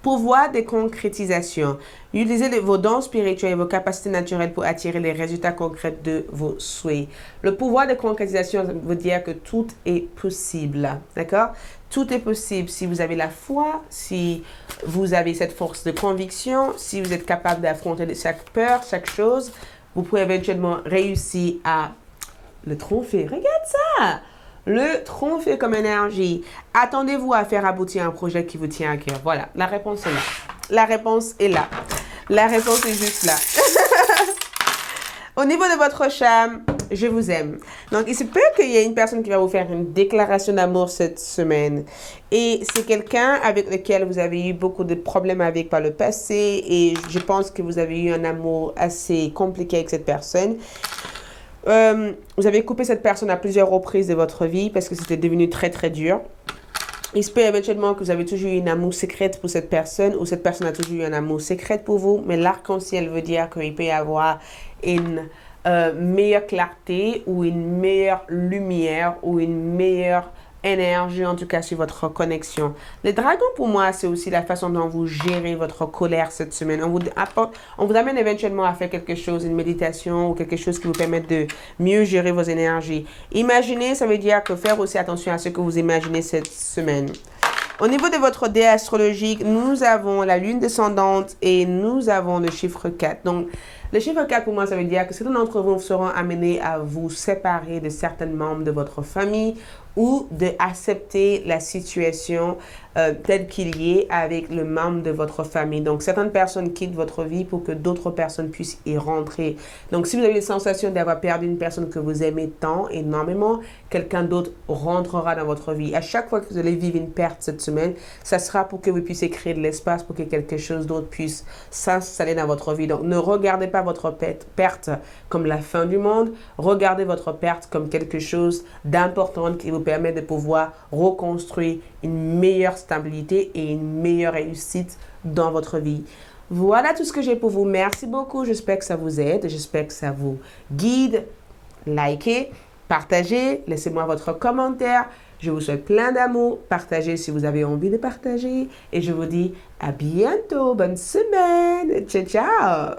Pouvoir de concrétisation. Utilisez vos dons spirituels et vos capacités naturelles pour attirer les résultats concrets de vos souhaits. Le pouvoir de concrétisation veut dire que tout est possible. D'accord? Tout est possible si vous avez la foi, si vous avez cette force de conviction, si vous êtes capable d'affronter chaque peur, chaque chose, vous pouvez éventuellement réussir à le tromper. Regarde ça! Le tromper comme énergie. Attendez-vous à faire aboutir un projet qui vous tient à cœur. Voilà, la réponse est là. La réponse est là. La réponse est juste là. Au niveau de votre charme, je vous aime. Donc, il se peut qu'il y ait une personne qui va vous faire une déclaration d'amour cette semaine. Et c'est quelqu'un avec lequel vous avez eu beaucoup de problèmes avec par le passé. Et je pense que vous avez eu un amour assez compliqué avec cette personne. Vous avez coupé cette personne à plusieurs reprises de votre vie parce que c'était devenu très très dur. Il se peut éventuellement que vous avez toujours eu une amour secrète pour cette personne ou cette personne a toujours eu un amour secret pour vous. Mais l'arc-en-ciel veut dire qu'il peut y avoir une meilleure clarté ou une meilleure lumière ou une meilleure énergie, en tout cas sur votre connexion. Les dragons, pour moi, c'est aussi la façon dont vous gérez votre colère cette semaine. On vous amène éventuellement à faire quelque chose, une méditation ou quelque chose qui vous permette de mieux gérer vos énergies. Imaginer, ça veut dire que faire aussi attention à ce que vous imaginez cette semaine. Au niveau de votre dé astrologique, nous avons la lune descendante et nous avons le chiffre 4. Donc, le chiffre 4, pour moi, ça veut dire que certains d'entre vous seront amenés à vous séparer de certains membres de votre famille ou d'accepter la situation telle qu'il y est avec le membre de votre famille. Donc, certaines personnes quittent votre vie pour que d'autres personnes puissent y rentrer. Donc, si vous avez la sensation d'avoir perdu une personne que vous aimez tant, énormément, quelqu'un d'autre rentrera dans votre vie. À chaque fois que vous allez vivre une perte cette semaine, ça sera pour que vous puissiez créer de l'espace pour que quelque chose d'autre puisse s'installer dans votre vie. Donc, ne regardez pas votre perte comme la fin du monde. Regardez votre perte comme quelque chose d'important qui vous permet de pouvoir reconstruire une meilleure stabilité et une meilleure réussite dans votre vie. Voilà tout ce que j'ai pour vous. Merci beaucoup. J'espère que ça vous aide. J'espère que ça vous guide. Likez, partagez, laissez-moi votre commentaire. Je vous souhaite plein d'amour. Partagez si vous avez envie de partager. Et je vous dis à bientôt. Bonne semaine. Ciao, ciao.